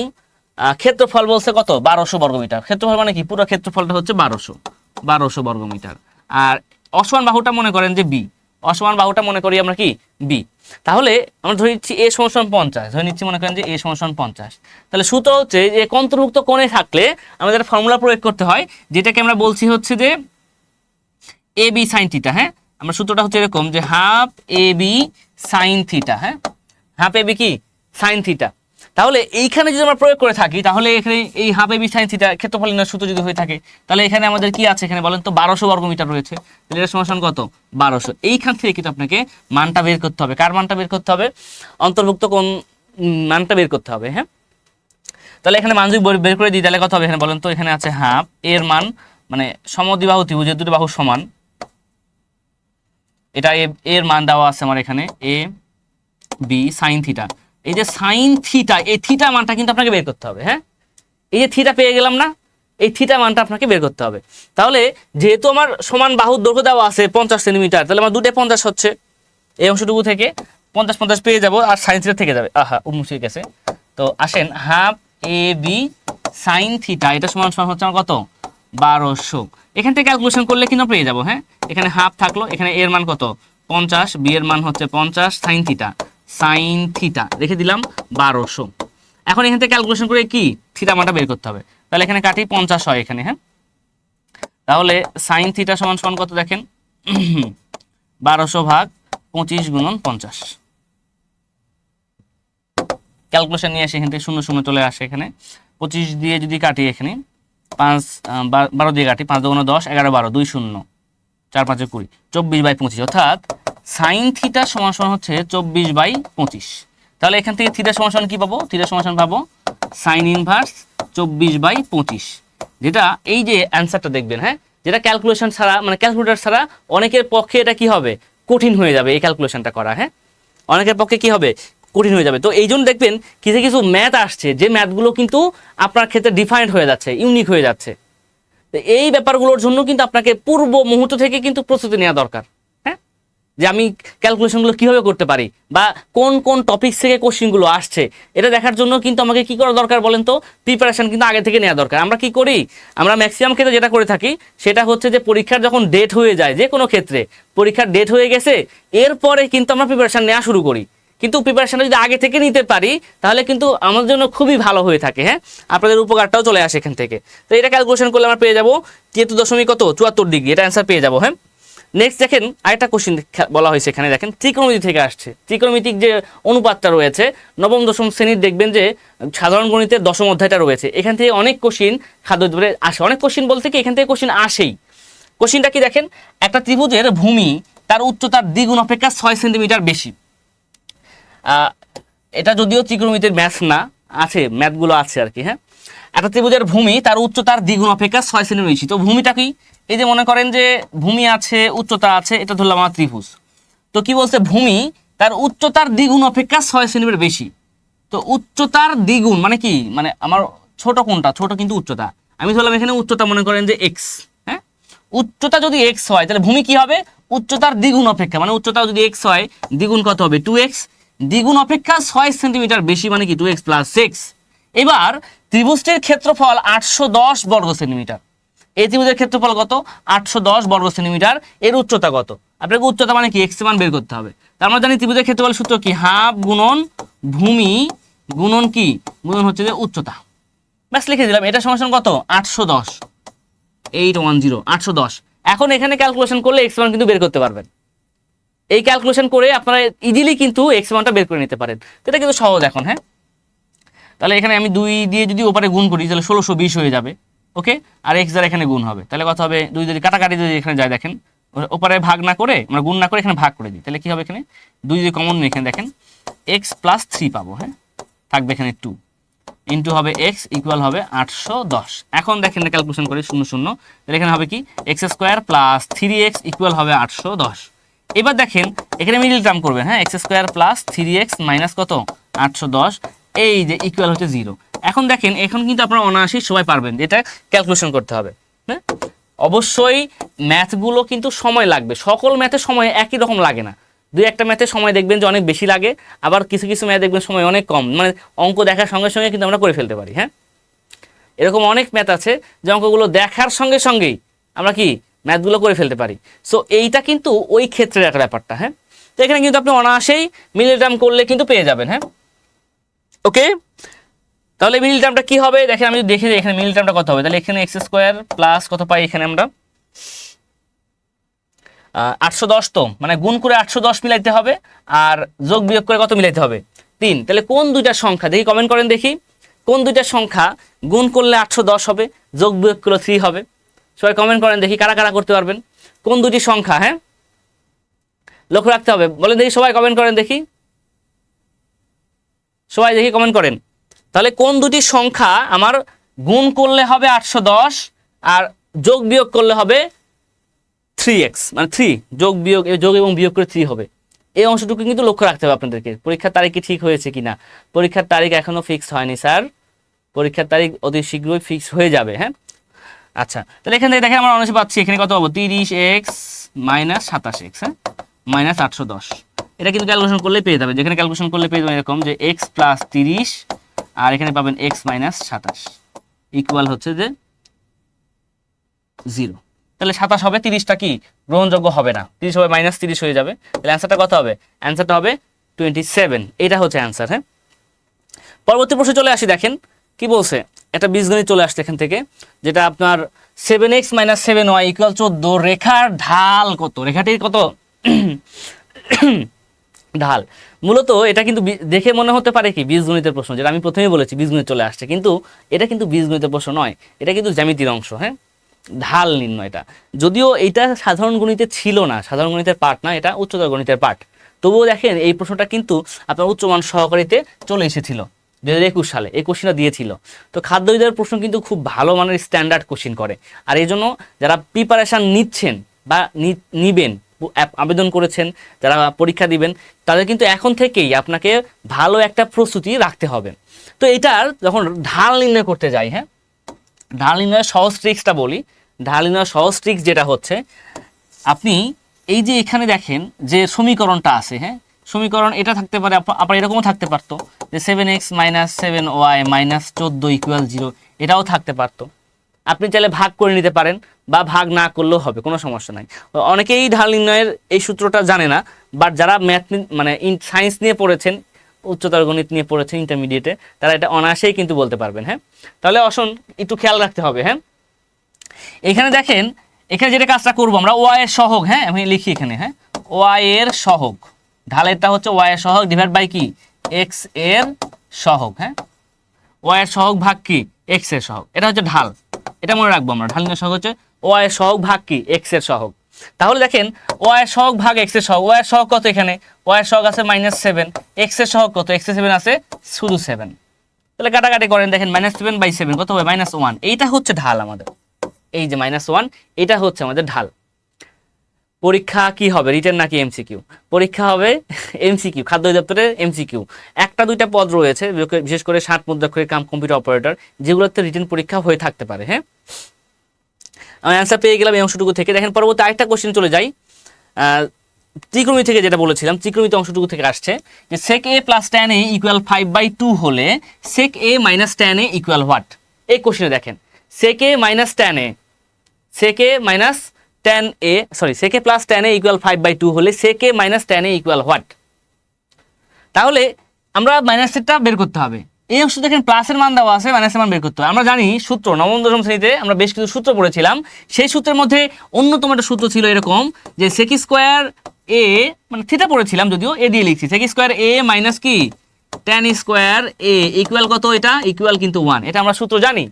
ক্ষেত্রফল বলছে কত, 1200 বর্গমিটার। ক্ষেত্রফল মানে কি, পুরো ক্ষেত্রফলটা হচ্ছে 1200 বর্গমিটার। আর অসমান বাহুটা মনে করেন যে বি, অসমান বাহুটা মনে করি আমরা কি বি। তাহলে আমরা ধরে নিচ্ছি এ সমান 50, ধরে নিচ্ছি মনে করেন যে এ সমান 50। তাহলে সূত্র হচ্ছে যে অন্তর্ভুক্ত কোণে থাকলে আমাদের ফর্মুলা প্রয়োগ করতে হয়, যেটাকে আমরা বলছি হচ্ছে যে এ বি সাইন থিটা। হ্যাঁ আমরা সূত্রটা হচ্ছে এরকম যে half A B sine theta. হ্যাঁ হাফ এ বি কি সাইন থিটা। তাহলে এইখানে যদি আমরা প্রয়োগ করে থাকি তাহলে এখানে এই half A B sine theta ক্ষেত্রফল নির্ণয়ের সূত্র যদি হয়ে থাকে তাহলে এখানে আমাদের কি আছে, এখানে বলেন তো 1200 বর্গমিটার রয়েছে। তাহলে এর সমান কত, 1200। এইখান থেকে কিন্তু আপনাকে মানটা বের করতে হবে, কার মানটা বের করতে হবে, অন্তর্ভুক্ত কোণ মানটা বের করতে হবে। হ্যাঁ তাহলে এখানে মান যদি বের করে দিই তাহলে কত হবে, এখানে বলেন তো এখানে আছে হাফ এর মান, মানে সমদ্বিবাহু ত্রিভুজের দুটো বাহু সমান, এটা এর মান দেওয়া আছে আমার এখানে এ বি সাইন থিটা। এই যে সাইন থিটা, এই থিটা মানটা কিন্তু আপনাকে বের করতে হবে। হ্যাঁ এই যে থিটা পেয়ে গেলাম না, এই থিটা মানটা আপনাকে বের করতে হবে। তাহলে যেহেতু আমার সমান বাহুর দৈর্ঘ্য দেওয়া আছে 50 সেন্টিমিটার, তাহলে আমার 2 50 হচ্ছে, এই অংশটুকু থেকে 50 পেয়ে যাব, আর সাইন থিটা থেকে যাবে। মুছে গেছে। তো আসেন half A B sine theta, এটা সমান সমান হচ্ছে আমার কত, 1200। এখান থেকে ক্যালকুলেশন করলে কিন্তু পেয়ে যাবো। হ্যাঁ এখানে হাফ থাকলো, এখানে এর মান কত 50, বি এর মান হচ্ছে 50 সাইন থিটা রেখে দিলাম 1200। এখন এখান থেকে ক্যালকুলেশন করে কি থিটা মানটা বের করতে হবে। তাহলে এখানে কাটি 50 হয় এখানে। হ্যাঁ তাহলে সাইন থিটা সমান সমান কত দেখেন 1200 ভাগ 25 গুণন 50। ক্যালকুলেশন নিয়ে আসে এখান থেকে 0 0 চলে আসে, এখানে 25 দিয়ে যদি কাটি, এখানে 12 দিয়ে কাটি, 5 × 10 11 12 2 0 4 5 20 24/25, অর্থাৎ সাইন থিটা সমান সমান হচ্ছে 24/25। তাহলে এখান থেকে থিটা সমান সমান কি পাবো, থিটা সমান সমান পাবো সাইন ইনভার্স 24/25, যেটা এই যে অ্যান্সারটা দেখবেন। হ্যাঁ যেটা ক্যালকুলেশন ছাড়া, মানে ক্যালকুলেটর ছাড়া অনেকের পক্ষে এটা কি হবে, কঠিন হয়ে যাবে এই ক্যালকুলেশনটা করা। হ্যাঁ অনেকের পক্ষে কি হবে, কঠিন হয়ে যাবে। তো এই জন্য দেখবেন কিছু কিছু ম্যাথ আসছে যে ম্যাথগুলো কিন্তু আপনার ক্ষেত্রে ডিফারেন্ট হয়ে যাচ্ছে, ইউনিক হয়ে যাচ্ছে। তো এই ব্যাপারগুলোর জন্য কিন্তু আপনাকে পূর্ব মুহূর্ত থেকে কিন্তু প্রস্তুতি নেওয়া দরকার। হ্যাঁ যে আমি ক্যালকুলেশনগুলো কিভাবে করতে পারি বা কোন কোন টপিকস থেকে কোশ্চেনগুলো আসছে, এটা দেখার জন্য কিন্তু আমাকে কি করা দরকার বলেন তো, প্রিপারেশন কিন্তু আগে থেকে নেওয়া দরকার। আমরা কি করি, আমরা ম্যাক্সিমাম ক্ষেত্রে যেটা করে থাকি সেটা হচ্ছে যে পরীক্ষার যখন ডেট হয়ে যায়, যে কোনো ক্ষেত্রে পরীক্ষার ডেট হয়ে গেছে এরপরে কিন্তু আমরা প্রিপারেশন নেওয়া শুরু করি। কিন্তু প্রিপারেশনটা যদি আগে থেকে নিতে পারি তাহলে কিন্তু আমাদের জন্য খুবই ভালো হয়ে থাকে। হ্যাঁ, আপনাদের উপকারটাও চলে আসে এখান থেকে। তো এটা ক্যালকুলেশন করলে আমরা পেয়ে যাবো 73.74 ডিগ্রি, এটা অ্যান্সার পেয়ে যাবো। হ্যাঁ, নেক্সট দেখেন আরেকটা কোশ্চেন বলা হয়েছে এখানে, দেখেন ত্রিকোণমিতি থেকে আসছে। ত্রিকোণমিতিক যে অনুপাতটা রয়েছে নবম দশম শ্রেণীর দেখবেন যে সাধারণ গণিতের দশম অধ্যায়টা রয়েছে, এখান থেকে অনেক কোশ্চিন খাদ্য ধরে আসে। অনেক কোশ্চিন বলতে কি এখান থেকে কোশ্চিন আসেই। কোশ্চিনটা কি দেখেন, একটা ত্রিভুজের ভূমি তার উচ্চতার দ্বিগুণ অপেক্ষা 6 সেন্টিমিটার বেশি। এটা যদিও ত্রিকোণমিতির ম্যাথ না, আছে ম্যাথগুলো আছে আর কি। হ্যাঁ, একটা ত্রিভুজের ভূমি তার উচ্চতার দ্বিগুণ অপেক্ষা 6 সেন্টিমিটার বেশি। তো ভূমিটা কি, এই যে মনে করেন যে ভূমি আছে উচ্চতা আছে, এটা ধরলাম আমার ত্রিভুজ। তো কি বলছে, ভূমি তার উচ্চতার দ্বিগুণ অপেক্ষা 6 সেন্টিমিটার বেশি। তো উচ্চতার দ্বিগুণ মানে কি, মানে আমার ছোট কোনটা, ছোট কিন্তু উচ্চতা। আমি ধরলাম এখানে উচ্চতা মনে করেন যে এক্স। হ্যাঁ, উচ্চতা যদি এক্স হয় তাহলে ভূমি কি হবে, উচ্চতার দ্বিগুণ অপেক্ষা, মানে উচ্চতা যদি এক্স হয় দ্বিগুণ কত হবে 2x, দ্বিগুণ অপেক্ষা 6 সেন্টিমিটার বেশি মানে কি 2x + 6। এবার ত্রিভুজটির ক্ষেত্রফল 810 বর্গ সেন্টিমিটার। এই ত্রিভুজের ক্ষেত্রফল কত, 810 বর্গ সেন্টিমিটার। এর উচ্চতা কত, আপনাকে উচ্চতা মানে কি এক্স মান বের করতে হবে। তার আমরা জানি ত্রিভুজের ক্ষেত্রফল সূত্র কি, হাফ গুণন ভূমি গুণন কি, গুণন হচ্ছে যে উচ্চতা। ব্যাস লিখে দিলাম, এটা সমান কত 810, 810 810। এখন এখানে ক্যালকুলেশন করলে এক্স মান কিন্তু বের করতে পারবেন। এই ক্যালকুলেশন করে আপনারা ইজিলি কিন্তু এক্স মানটা বের করে নিতে পারেন। এটা কিন্তু সহজ এখন। হ্যাঁ, তাহলে এখানে আমি 2 দিয়ে যদি ওপারে গুণ করি তাহলে 1620 হয়ে যাবে। ওকে, আর এক্স দ্বারা এখানে গুণ হবে, তাহলে কত হবে, 2 যদি কাটাকাটি যদি এখানে যায় দেখেন, ওপারে ভাগ না করে আমরা গুণ না করে এখানে ভাগ করে দিই, তাহলে কি হবে, এখানে 2 যদি কমন নিই এখানে দেখেন এক্স + 3 পাবো। হ্যাঁ, থাকবে এখানে 2 ইন্টু হবে এক্স ইকুয়াল হবে 810। এখন দেখেন ক্যালকুলেশন করে 0 0, তাহলে এখানে হবে কি x² + 3x ইকুয়াল হবে 810। এবার দেখেন এখানে মিডল টার্ম করবেন। হ্যাঁ, x² + 3x মাইনাস কত 810, এই যে ইকুয়াল হচ্ছে 0। এখন দেখেন এখন কিন্তু আপনারা অনায়াসেই সবাই পারবেন এটা ক্যালকুলেশন করতে হবে। হ্যাঁ, অবশ্যই ম্যাথগুলো কিন্তু সময় লাগবে, সকল ম্যাথের সময় একই রকম লাগে না। 2-1টা ম্যাথের সময় দেখবেন যে অনেক বেশি লাগে, আবার কিছু কিছু ম্যাথ দেখবেন সময় অনেক কম, মানে অঙ্ক দেখার সঙ্গে সঙ্গে কিন্তু আমরা করে ফেলতে পারি। হ্যাঁ, এরকম অনেক ম্যাথ আছে যে অঙ্কগুলো দেখার সঙ্গে সঙ্গেই আমরা কি ম্যাথগুলো করে ফেলতে পারি। সো এইটা কিন্তু ওই ক্ষেত্রের একটা ব্যাপারটা। হ্যাঁ, তো এখানে কিন্তু আপনি অনায়াসেই মিডল টার্ম করলে কিন্তু পেয়ে যাবেন। হ্যাঁ, ওকে, তাহলে মিডল টার্মটা কি হবে দেখেন, আমি যদি দেখে এখানে মিডল টার্মটা কত হবে, তাহলে এখানে x² প্লাস কত পাই, এখানে আমরা 810, তো মানে গুণ করে 810 মিলাইতে হবে, আর যোগ বিয়োগ করে কত মিলাইতে হবে 3। তাহলে কোন দুইটা সংখ্যা দেখি, কমেন্ট করেন দেখি, কোন দুইটা সংখ্যা গুণ করলে 810 হবে, যোগ বিয়োগ করলে 3 হবে। সবাই কমেন্ট করেন দেখি কারা কারা করতে পারবেন, কোন দুটি সংখ্যা। হ্যাঁ, লক্ষ্য রাখতে হবে, বলেন দেখি, সবাই কমেন্ট করেন দেখি, সবাই দেখি কমেন্ট করেন। তাহলে কোন দুটি সংখ্যা আমার গুণ করলে হবে 810 আর যোগ বিয়োগ করলে হবে 3x, মানে 3 যোগ বিয়োগ, যোগ এবং বিয়োগ করে 3 হবে। এই অংশটুকু কিন্তু লক্ষ্য রাখতে হবে আপনাদেরকে। পরীক্ষার তারিখ কি ঠিক হয়েছে কিনা, পরীক্ষার তারিখ এখনো ফিক্সড হয়নি স্যার, পরীক্ষার তারিখ অতি শীঘ্রই ফিক্স হয়ে যাবে। হ্যাঁ, আচ্ছা, তাহলে এখান থেকে দেখেন আমরা অনায়াসে পাচ্ছি এখানে কত পাবো 30x - 27x। হ্যাঁ, -810, এটা কিন্তু ক্যালকুলেশন করলে পেয়ে যাবে, যেখানে ক্যালকুলেশন করলে পেয়ে যাবেন এরকম যে x + 30 আর এখানে পাবেন x - 27 ইকুয়াল হচ্ছে যে 0। তাহলে 27 হবে, 30টা কি গ্রহণযোগ্য হবে না, 30 হবে -30 হয়ে যাবে। তাহলে অ্যান্সারটা কত হবে, অ্যান্সারটা হবে 27। এটা হচ্ছে অ্যান্সার। হ্যাঁ, পরবর্তী প্রশ্নে চলে আসি, দেখেন কি বলছে, একটা বীজগণিত চলে আসছে এখান থেকে, যেটা আপনার 7x - 7y = 14, রেখার ঢাল কত, রেখাটির কত ঢাল। মূলত এটা কিন্তু দেখে মনে হতে পারে কি বীজগণিতের প্রশ্ন, যেটা আমি প্রথমেই বলেছি বীজগণিত চলে আসছে, কিন্তু এটা কিন্তু বীজগণিতের প্রশ্ন নয়, এটা কিন্তু জ্যামিতির অংশ। হ্যাঁ, ঢাল নির্ণয়টা, যদিও এইটা সাধারণ গণিতে ছিল না, সাধারণ গণিতের পার্ট না, এটা উচ্চতর গণিতের পার্ট। তবুও দেখেন এই প্রশ্নটা কিন্তু আপনার উচ্চমান সহকারীতে চলে এসেছিল 2021 সালে, এই কোশ্চিনটা দিয়েছিল। তো খাদ্য বিদ্যার প্রশ্ন কিন্তু খুব ভালো মানের স্ট্যান্ডার্ড কোশ্চিন করে, আর এই জন্য যারা প্রিপারেশান নিচ্ছেন বা নিবেন, আবেদন করেছেন, যারা পরীক্ষা দিবেন, তাদের কিন্তু এখন থেকেই আপনাকে ভালো একটা প্রস্তুতি রাখতে হবে। তো এটার যখন ঢাল নির্ণয় করতে যাই, হ্যাঁ, ঢাল নির্ণয়ের সহজ ট্রিক্সটা বলি। ঢাল নির্ণয়ের সহজ ট্রিক্স যেটা হচ্ছে, আপনি এই যে এখানে দেখেন যে সমীকরণটা আছে, হ্যাঁ, সমীকরণ এটা থাকতে পারে, আবার এরকমও থাকতে পারতো যে 7x - 7y - 14 = 0, এটাও থাকতে পারতো। আপনি চাইলে ভাগ করে নিতে পারেন বা ভাগ না করলেও হবে, কোনো সমস্যা নাই। অনেকেই ঢাল নির্ণয়ের এই সূত্রটা জানে না, বাট যারা ম্যাথ মানে সায়েন্স নিয়ে পড়েছেন, উচ্চতর গণিত নিয়ে পড়েছেন ইন্টারমিডিয়েটে, তারা এটা অনায়াসেই কিন্তু বলতে পারবেন। হ্যাঁ, তাহলে আসুন একটু খেয়াল রাখতে হবে। হ্যাঁ, এখানে দেখেন, এখানে যেটা কাজটা করবো আমরা ওয়াই এর সহগ, হ্যাঁ আমি লিখি এখানে, হ্যাঁ ওয়াই এর সহগ, ঢালেরটা হচ্ছে ওয়াই এর সহগ ডিভাইড বাই কি এক্স এর সহগ। হ্যাঁ, ওয়াই এর সহগ ভাগ কি এক্স এর সহগ, এটা হচ্ছে ঢাল, এটা মনে রাখবো আমরা। ঢাল সহগ হচ্ছে ওয়াই এর সহগ ভাগ কি এক্স এর সহগ। তাহলে দেখেন ওয়াই এর সহগ ভাগ এক্স এর সহগ, ওয়াই এর সহগ কত, এখানে ওয়াই এর সহগ আছে -7, এক্স এর সহগ কত, এক্স এর 7 আছে শুধু 7, তাহলে কাটাকাটি করেন, দেখেন -7/7 কত হবে -1, এইটা হচ্ছে ঢাল আমাদের, এই যে -1 এটা হচ্ছে আমাদের ঢাল। পরীক্ষা কি হবে, রিটেন নাকি এমসিকিউ? পরীক্ষা হবে এমসিকিউ, খাদ্য অধিদপ্তরের এমসিকিউ। একটা দুইটা পদ রয়েছে বিশেষ করে 60 মুদ্রাক্ষরিক কাম কম্পিউটার অপারেটর, যেগুলোতে রিটেন পরীক্ষা হয়ে থাকতে পারে। হ্যাঁ, আমি অ্যান্সার পেয়ে গেলাম এই অংশটুকু থেকে। দেখেন পরবর্তী আরেকটা কোশ্চেন চলে যাই, ত্রিকোণমিতি থেকে যেটা বলেছিলাম, ত্রিকোণমিতি অংশটুকু থেকে আসছে যে sec a + tan a = 5/2 হলে sec a - tan a = what. এই কোশ্চেনে দেখেন sec a - tan a, sec a - tan a, sorry sec a + tan a = 5/2 হলে sec a - tan a = what. তাহলে আমরা মাইনাসেরটা বের করতে হবে। এই অংশ দেখেন প্লাসের মান দেওয়া আছে, মাইনাসের মান বের করতে হবে। আমরা জানি সূত্র, নবম দশম শ্রেণীতে আমরা বেশ কিছু সূত্র পড়েছিলাম। সেই সূত্রের মধ্যে অন্যতম একটা সূত্র ছিল এরকম যে sec স্কয়ার a, মানে থিটা পড়েছিলাম যদিও, এ দিয়ে লিখছি, sec স্কয়ার a মাইনাস কি tan স্কয়ার a ইকুয়াল কত, এটা ইকুয়াল কিন্তু 1, এটা আমরা সূত্র জানি।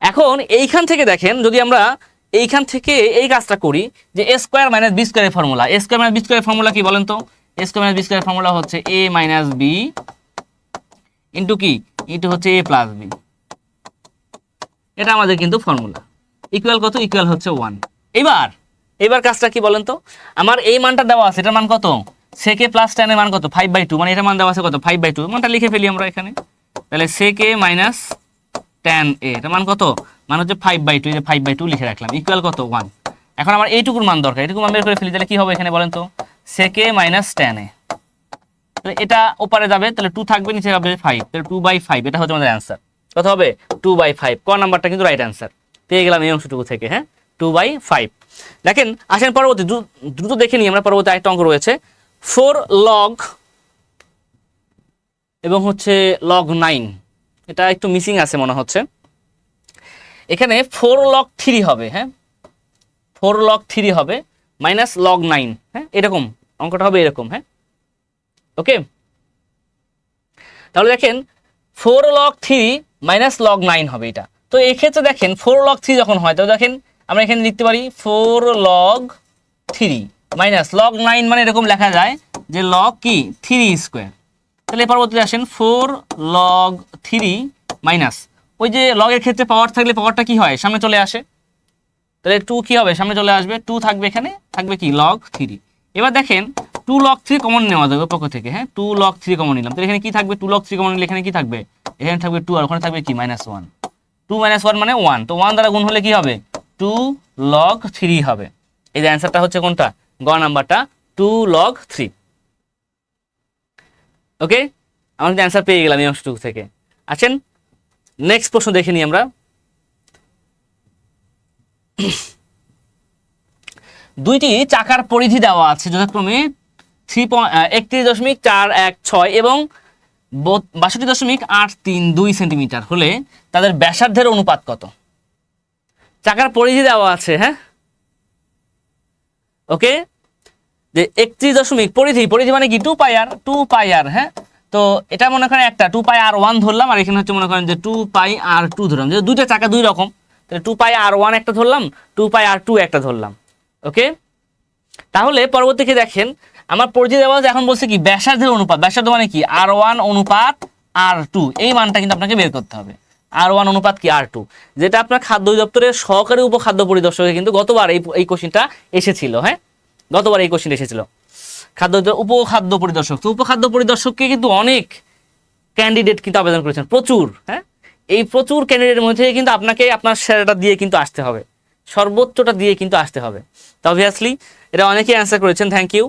এখন এইখান থেকে দেখেন, যদি আমরা এইখান থেকে এই কাজটা করি যে a স্কয়ার মাইনাস b স্কয়ারের formula, a square minus b স্কয়ারের ফর্মুলা কি বলেন তো? a স্কয়ার মাইনাস b স্কয়ারের ফর্মুলা হচ্ছে a মাইনাস b ইন্টু কি, ইন্টু হচ্ছে a প্লাস b, এটা আমাদের কিন্তু ফর্মুলা। ইকুয়াল কত, ইকুয়াল হচ্ছে 1। এবার কাজটা কি বলেন তো, আমার এই মানটা দেওয়া আছে, এটার মান কত, sec a + tan এর মান কত 5/2, মানে এটার মান দেওয়া আছে কত 5/2, মানটা লিখে ফেলি আমরা এখানে। তাহলে sec a - tan a এটার মান কত, মান হচ্ছে 5/2, এই যে 5/2 লিখে রাখলাম, ইকুয়াল কত 1। এখন আমার এইটুকুর মান দরকার, এইটুকুর মান বের করে ফেলি, তাহলে কি হবে এখানে বলেন তো, sec a - tan a, এটা ওপারে যাবে, তাহলে 2 থাকবে, নিচে যাবে 5, তাহলে 2/5, এটা হচ্ছে আমাদের অ্যান্সার। কত হবে 2/5, ক নাম্বারটা কিন্তু রাইট অ্যান্সার পেয়ে গেলাম এই অংশটুকু থেকে। হ্যাঁ, 2/5। দেখেন আসেন পরবর্তী, দ্রুত দেখে নিই আমরা, পরবর্তী আরেকটা অঙ্ক রয়েছে 4 log এবং হচ্ছে log 9, এটা একটু মিসিং আছে মনে হচ্ছে। এখানে 4 log 3 হবে, হ্যাঁ 4 log 3 হবে মাইনাস log 9, হ্যাঁ এরকম অঙ্কটা হবে এরকম। হ্যাঁ, ওকে, তাহলে দেখেন 4 log 3 মাইনাস log 9 হবে এটা। তো এই ক্ষেত্রে দেখেন 4 log 3 যখন হয়, তো দেখেন আমরা এখানে লিখতে পারি 4 log 3 মাইনাস log 9, মানে এরকম লেখা যায় যে log কি 3 স্কয়ার। তাহলে পরবর্তীতে আসেন 4 log 3 মাইনাস, ওই যে লগের ক্ষেত্রে পাওয়ার থাকলে পাওয়ারটা কি হয় সামনে চলে আসে, তাহলে 2 কি হবে সামনে চলে আসবে, 2 থাকবে, এখানে থাকবে কি log 3। এবার দেখেন 2 log 3 কমন নেওয়া যাবে পক্ষ থেকে। হ্যাঁ, 2 log 3 কমন নিলাম, তাহলে এখানে কি থাকবে, 2 log 3 কমন নিলে এখানে কি থাকবে, এখানে থাকবে 2 আর ওখানে থাকবে কি -1, 2 - 1 মানে 1, তো 1 দ্বারা গুণ হলে কি হবে 2 log 3 হবে। এই যে অ্যান্সারটা হচ্ছে কোনটা, গ নাম্বারটা 2 log 3। ওকে, আমরা কিন্তু অ্যান্সার পেয়ে গেলাম এই অংশটুকু থেকে। আছেন নেক্সট প্রশ্ন দেখে নিই আমরা। দুইটি চাকার পরিধি দেওয়া আছে যথাক্রমে 31.416 এবং 62.832 সেন্টিমিটার হলে তাদের ব্যাসার্ধের অনুপাত কত? চাকার পরিধি দেওয়া আছে, হ্যাঁ ওকে, যে 31 পরিধি মানে কি 2πr, হ্যাঁ তো এটা মনে করেন একটা 2πr1 ধরলাম, আর এখানে হচ্ছে মনে করেন যে 2πr2 ধরলাম, যে দুইটা চাকা দুই রকম, তাহলে 2πr1 একটা ধরলাম, 2πr2 একটা ধরলাম। ওকে, তাহলে পরবর্তীকে দেখেন আমার পরিধি দেওয়া আছে, এখন বলছে কি ব্যাসার্ধের অনুপাত, ব্যাসার্ধ মানে কি r1 অনুপাত r2, এই মানটা কিন্তু আপনাকে বের করতে হবে, r1 অনুপাত কি r2, যেটা আপনার খাদ্য অধিদপ্তরের সহকারী উপখাদ্য পরিদর্শকে কিন্তু গতবার এই কোশ্চেনটা এসেছিল। হ্যাঁ, গতবার এই কোশ্চেনটা এসেছিল খাদ্য উপখাদ্য পরিদর্শক। তো উপখাদ্য পরিদর্শককে কিন্তু অনেক ক্যান্ডিডেট কিন্তু আবেদন করেছেন, প্রচুর। হ্যাঁ, এই প্রচুর ক্যান্ডিডেটের মধ্যে কিন্তু আপনাকে আপনার সেরাটা দিয়ে কিন্তু আসতে হবে, সর্বোচ্চটা দিয়ে কিন্তু আসতে হবে। তো অবভিয়াসলি এটা অনেকেই অ্যান্সার করেছেন, থ্যাংক ইউ।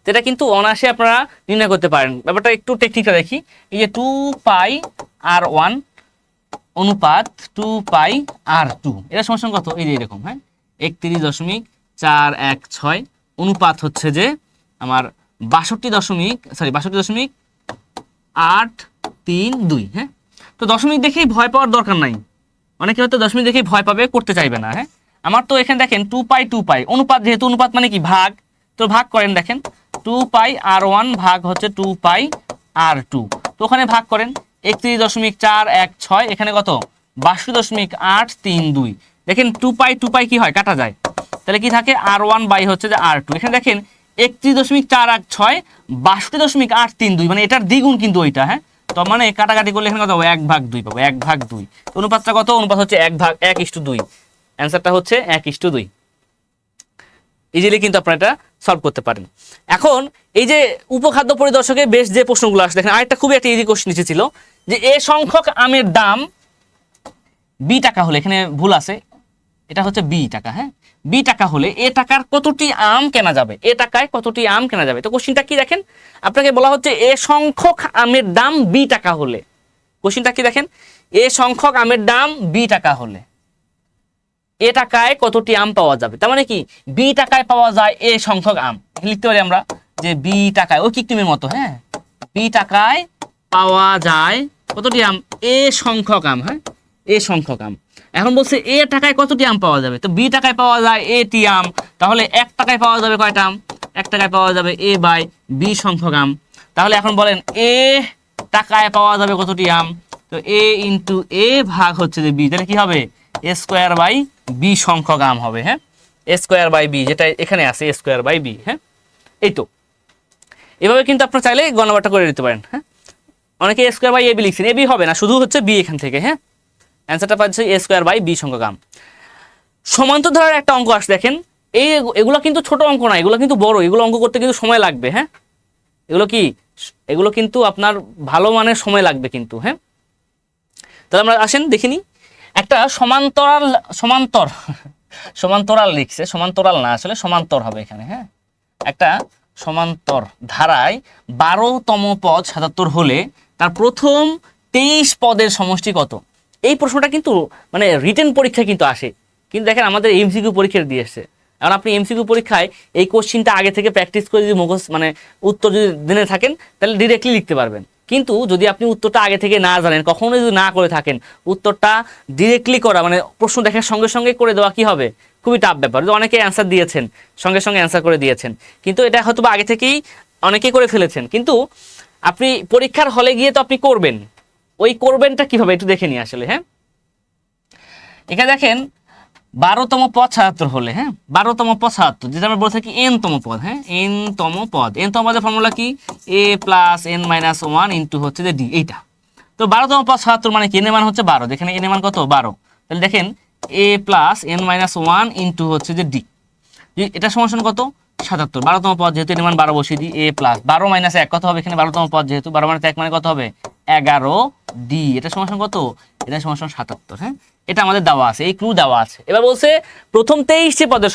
এটা কিন্তু অনায়াসে আপনারা নির্ণয় করতে পারেন। ব্যাপারটা একটু টেকনিকটা দেখি, এই যে 2πr1 অনুপাত 2πr2, এটা সমান কত, এই যে এরকম। হ্যাঁ, 31.416 অনুপাত হচ্ছে যে আমার 62.832, হ্যাঁ। তো দশমিক দেখেই ভয় পাওয়ার দরকার নাই, অনেকে হয়তো দশমিক দেখেই ভয় পাবে, করতে চাইবে না, হ্যাঁ। আমার তো এখানে দেখেন 2 পাই অনুপাত, যেহেতু অনুপাত মানে কি ভাগ, তো ভাগ করেন, দেখেন 2πr1 ভাগ হচ্ছে 2πr2, তো ওখানে ভাগ করেন 31.416, এখানে কত 62.832, দেখেন 2 পাই কি হয়, কাটা যায়, তাহলে কি থাকে r1 বাই হচ্ছে যে r2, এখানে দেখেন 31.416 62.832, মানে এটার দ্বিগুণ কিন্তু ওইটা, হ্যাঁ। তো মানে কাটাকাটি করলে এখানে কত হবে 1/2 পাবো, 1/2, অনুপাতটা কত, অনুপাত হচ্ছে 1/1:2, অ্যান্সারটা হচ্ছে 1:2। ইজিলি কিন্তু আপনারা এটা সলভ করতে পারেন। এখন এই যে উপখাদ্য পরিদর্শকে বেশ যে প্রশ্নগুলো আসে, দেখেন আরেকটা খুবই একটা ইজি কোশ্চেন নিচে ছিল যে এ সংখ্যক আমের দাম বি টাকা হলে, এখানে ভুল আছে, এটা হচ্ছে বি টাকা, হ্যাঁ, বি টাকা হলে এ টাকার কতটি আম কেনা যাবে, এ টাকায় কতটি আম কেনা যাবে। তো কোশ্চেনটা কি দেখেন, আপনাকে বলা হচ্ছে এ সংখ্যক আমের দাম বি টাকা হলে, কোশ্চেনটা কি দেখেন, এ সংখ্যক আমের দাম বি টাকা হলে এ টাকায় কতটি আম পাওয়া যাবে, তার মানে কি বি টাকায় পাওয়া যায় এ সংখ্যক আম, লিখতে পারি আমরা যে বি টাকায়, ওই কৃত্রিমের মতো, হ্যাঁ, বি টাকায় পাওয়া যায় কতটি আম, এ সংখ্যক আম, হ্যাঁ, এ সংখ্যক আম। এখন বলছে এ টাকায় কতটি আম পাওয়া যাবে, তো বি টাকায় পাওয়া যায় এটি আম, তাহলে 1 টাকায় পাওয়া যাবে কয়টা আম, 1 টাকায় পাওয়া যাবে এ বাই বি সংখ্যক আম। তাহলে এখন বলেন এ টাকায় পাওয়া যাবে কতটি আম, তো এ ইন্টু এ ভাগ হচ্ছে যে বি, তাহলে কি হবে এ স্কোয়ার বাই বি সংখ্যক আম হবে, হ্যাঁ, এ স্কোয়ার বাই বি, যেটা এখানে আছে এ স্কোয়ার বাই বি, হ্যাঁ। এই তো এভাবে কিন্তু আপনারা চাইলে গণনাটা করে দিতে পারেন, হ্যাঁ। অনেকে এ স্কোয়ার বাই এ বি লিখছেন, এ বি হবে না, শুধু হচ্ছে বি এখান থেকে, হ্যাঁ, অ্যান্সারটা পাচ্ছে এ স্কোয়ার বাই বি সংখ্যক আম। সমান্তর ধারার একটা অঙ্ক আসছে, দেখেন এগুলো কিন্তু ছোট অঙ্ক না, এগুলো কিন্তু বড়, এগুলো অঙ্ক করতে কিন্তু সময় লাগবে, হ্যাঁ, এগুলো কিন্তু আপনার ভালো মানের সময় লাগবে কিন্তু, হ্যাঁ। তাহলে আমরা আসেন দেখিনি, একটা সমান্তরাল লিখছে, সমান্তরাল না আসলে সমান্তর হবে এখানে, হ্যাঁ, একটা সমান্তর ধারায় 12তম পদ 77 হলে তার প্রথম 23 পদের সমষ্টি কত। এই প্রশ্নটা কিন্তু মানে রিটেন পরীক্ষায় কিন্তু আসে, কিন্তু দেখেন আমাদের এমসিকিউ পরীক্ষায় দিয়ে এসছে। এখন আপনি এমসিকিউ পরীক্ষায় এই কোশ্চিনটা আগে থেকে প্র্যাকটিস করে যদি মুখস্থ মানে উত্তর যদি জেনে থাকেন তাহলে ডিরেক্টলি লিখতে পারবেন, কিন্তু যদি আপনি উত্তরটা আগে থেকে না জানেন, কখনো যদি না করে থাকেন, উত্তরটা ডিরেক্টলি করা মানে প্রশ্ন দেখার সঙ্গে সঙ্গে করে দেওয়া কি হবে, খুবই টাফ ব্যাপার। অনেকে অ্যান্সার দিয়েছেন, সঙ্গে সঙ্গে অ্যান্সার করে দিয়েছেন, কিন্তু এটা হয়তো আগে থেকেই অনেকেই করে ফেলেছেন, কিন্তু আপনি পরীক্ষার হলে গিয়ে তো আপনি করবেন, ওই করবেনটা কিভাবে একটু দেখে নিই আসলে, হ্যাঁ। এখানে দেখেন 12তম পদ 77 হলে, হ্যাঁ, 12তম পদ 77, যেটা আমরা বলে থাকি n তম পদ, হ্যাঁ, n তম পদের ফর্মুলা কি a plus n minus 1 into হচ্ছে যে ডি, এইটা। তো 12তম পদ 77 মানে কি, n এর মান হচ্ছে 12, যেখানে n এর মান কত 12, তাহলে দেখেন a plus n minus 1 into হচ্ছে যে ডি, এটা সমান কত 77, 12তম পদ যেহেতু n এর মান 12 বসিয়ে দিই, a প্লাস 12 মাইনাস 1 কত হবে, এখানে 12তম পদ যেহেতু 12 মাইনাস 1 মানে কত হবে 11 ডি, এটা সমান কত, এটা সমান 77, হ্যাঁ, এটা আমাদের দেওয়া আছে, এই ক্লু দেওয়া আছে। এবার বলছে প্রথম 23টি পদের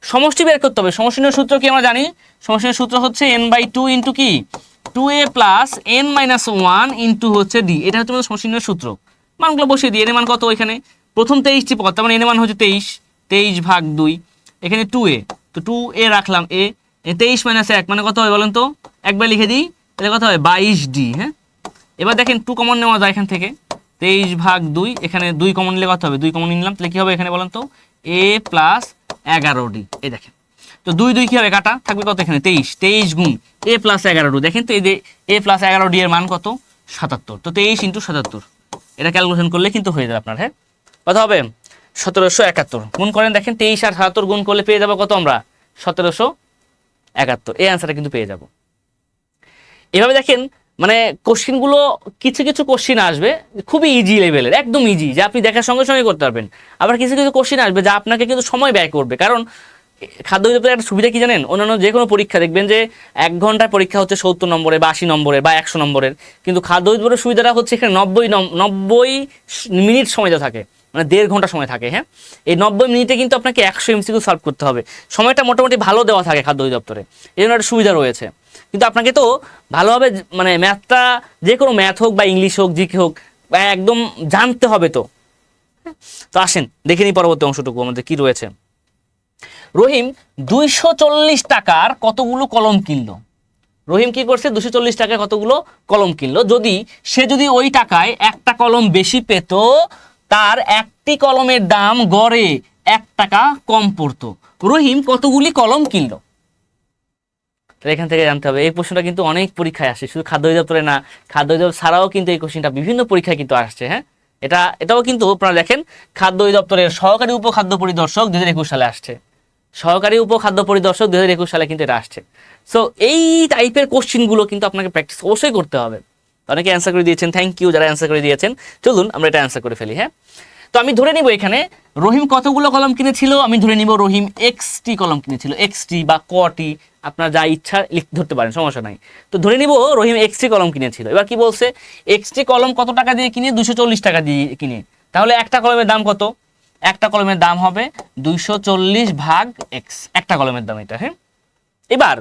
সমষ্টি বের করতে হবে। সমষ্টি নির্ণয় সূত্র কি আমরা জানি, সমষ্টি নির্ণয় সূত্র হচ্ছে n/2 ইন্টু কি 2a plus n minus 1 into হচ্ছে ডি, এটা হচ্ছে আমাদের সমষ্টি নির্ণয় সূত্র। মানগুলো বসিয়ে দিই, এর মান কত, এখানে প্রথম 23টি পদ, তার মানে এর মান হচ্ছে 23 ভাগ 2, এখানে 2a, তো 2a রাখলাম, a 23 মাইনাস 1 মানে কত হবে বলেন তো, একবার লিখে দিই, তাহলে কত হবে 22d, হ্যাঁ। এবার দেখেন 2 কমন নেওয়া যায় এখান থেকে, 23 ভাগ 2, এখানে 2 কমন নিলে কত হবে, 2 কমন নিলাম, তাহলে কি হবে এখানে বলেন তো a প্লাস 11d, এই দেখেন তো 2 কি হবে কাটা, থাকবে কত এখানে 23 গুণ a প্লাস 11d, দেখেন তো এই যে a প্লাস 11d এর মান কত 77, তো 23 ইন্টু 77, এটা ক্যালকুলেশন করলে কিন্তু হয়ে যাবে আপনার, হ্যাঁ, কত হবে 1771, গুণ করেন, দেখেন 23 আর 77 গুণ করলে পেয়ে যাবো কত আমরা 1771, এই অ্যান্সারটা কিন্তু পেয়ে যাব। এভাবে দেখেন মানে কোশ্চিনগুলো কিছু কিছু কোশ্চিন আসবে খুবই ইজি লেভেলের, একদম ইজি, যে আপনি দেখার সঙ্গে সঙ্গে করতে পারবেন, আবার কিছু কিছু কোশ্চিন আসবে যা আপনাকে কিন্তু সময় ব্যয় করবে, কারণ খাদ্য অধিদপ্তরের একটা সুবিধা কি জানেন, অন্যান্য যে কোনো পরীক্ষা দেখবেন যে 1 ঘন্টার পরীক্ষা হচ্ছে 70 নম্বরের বা 80 নম্বরের বা 100 নম্বরের, কিন্তু খাদ্য অধিদপ্তরের সুবিধাটা হচ্ছে এখানে 90 মিনিট সময় থাকে, মানে 1.5 ঘন্টা সময় থাকে, হ্যাঁ। এই 90 মিনিটে কিন্তু আপনাকে 100 এমসিকিউ সলভ করতে হবে, সময়টা মোটামুটি ভালো দেওয়া থাকে খাদ্য অধিদপ্তরে, এই জন্য একটা সুবিধা রয়েছে। কিন্তু আপনাকে তো ভালোভাবে মানে ম্যাথটা, যে কোনো ম্যাথ হোক বা ইংলিশ হোক জিকে হোক একদম জানতে হবে। তো আসেন দেখে নিই পরবর্তী অংশটুকু আমাদের কি রয়েছে। রহিম 240 টাকার কতগুলো কলম কিনলো। রহিম কি করছে, 240 টাকায় কতগুলো কলম কিনলো। যদি ওই টাকায় একটা কলম বেশি পেত, তার একটি কলমের দাম গড়ে 1 টাকা কম পড়তো। রহিম কতগুলি কলম কিনলো। এখান থেকে জানতে হবে। এই প্রশ্নটা কিন্তু অনেক পরীক্ষায় আসে, শুধু খাদ্য অধিদপ্তরে না, খাদ্য অধিদপ্তর ছাড়াও কিন্তু এই কোশ্চেনটা বিভিন্ন পরীক্ষায় কিন্তু আসছে। হ্যাঁ, এটাও কিন্তু আপনারা দেখেন খাদ্য অধিদপ্তরের সহকারী উপখাদ্য পরিদর্শক 2021 সালে আসছে। সহকারী উপখাদ্য পরিদর্শক 2021 সালে কিন্তু এটা আসছে। সো এই টাইপের কোশ্চেনগুলো কিন্তু আপনাকে প্র্যাকটিস অবশ্যই করতে হবে। অনেকে অ্যান্সার করে দিয়েছেন, থ্যাংক ইউ যারা অ্যান্সার করে দিয়েছেন। চলুন আমরা এটা অ্যান্সার করে ফেলি। হ্যাঁ, তো আমি ধরে নিব এখানে রহিম কতগুলো কলম কিনেছিল, আমি ধরে নিব রহিম এক্সটি কলম কিনেছিল। এক্সটি বা কটি আপনার যা ইচ্ছা ধরতে পারেন, সমস্যা নাই। তো ধরে নিব রহিম এক্সটি কলম কিনেছিল। এবার কি বলছে, এক্সটি কলম কত টাকা দিয়ে কিনে, 240 টাকা দিয়ে কিনে। তাহলে একটা কলমের দাম কত, একটা কলমের দাম হবে 240 ভাগ এক্স, একটা কলমের দাম এটা। হ্যাঁ, এবার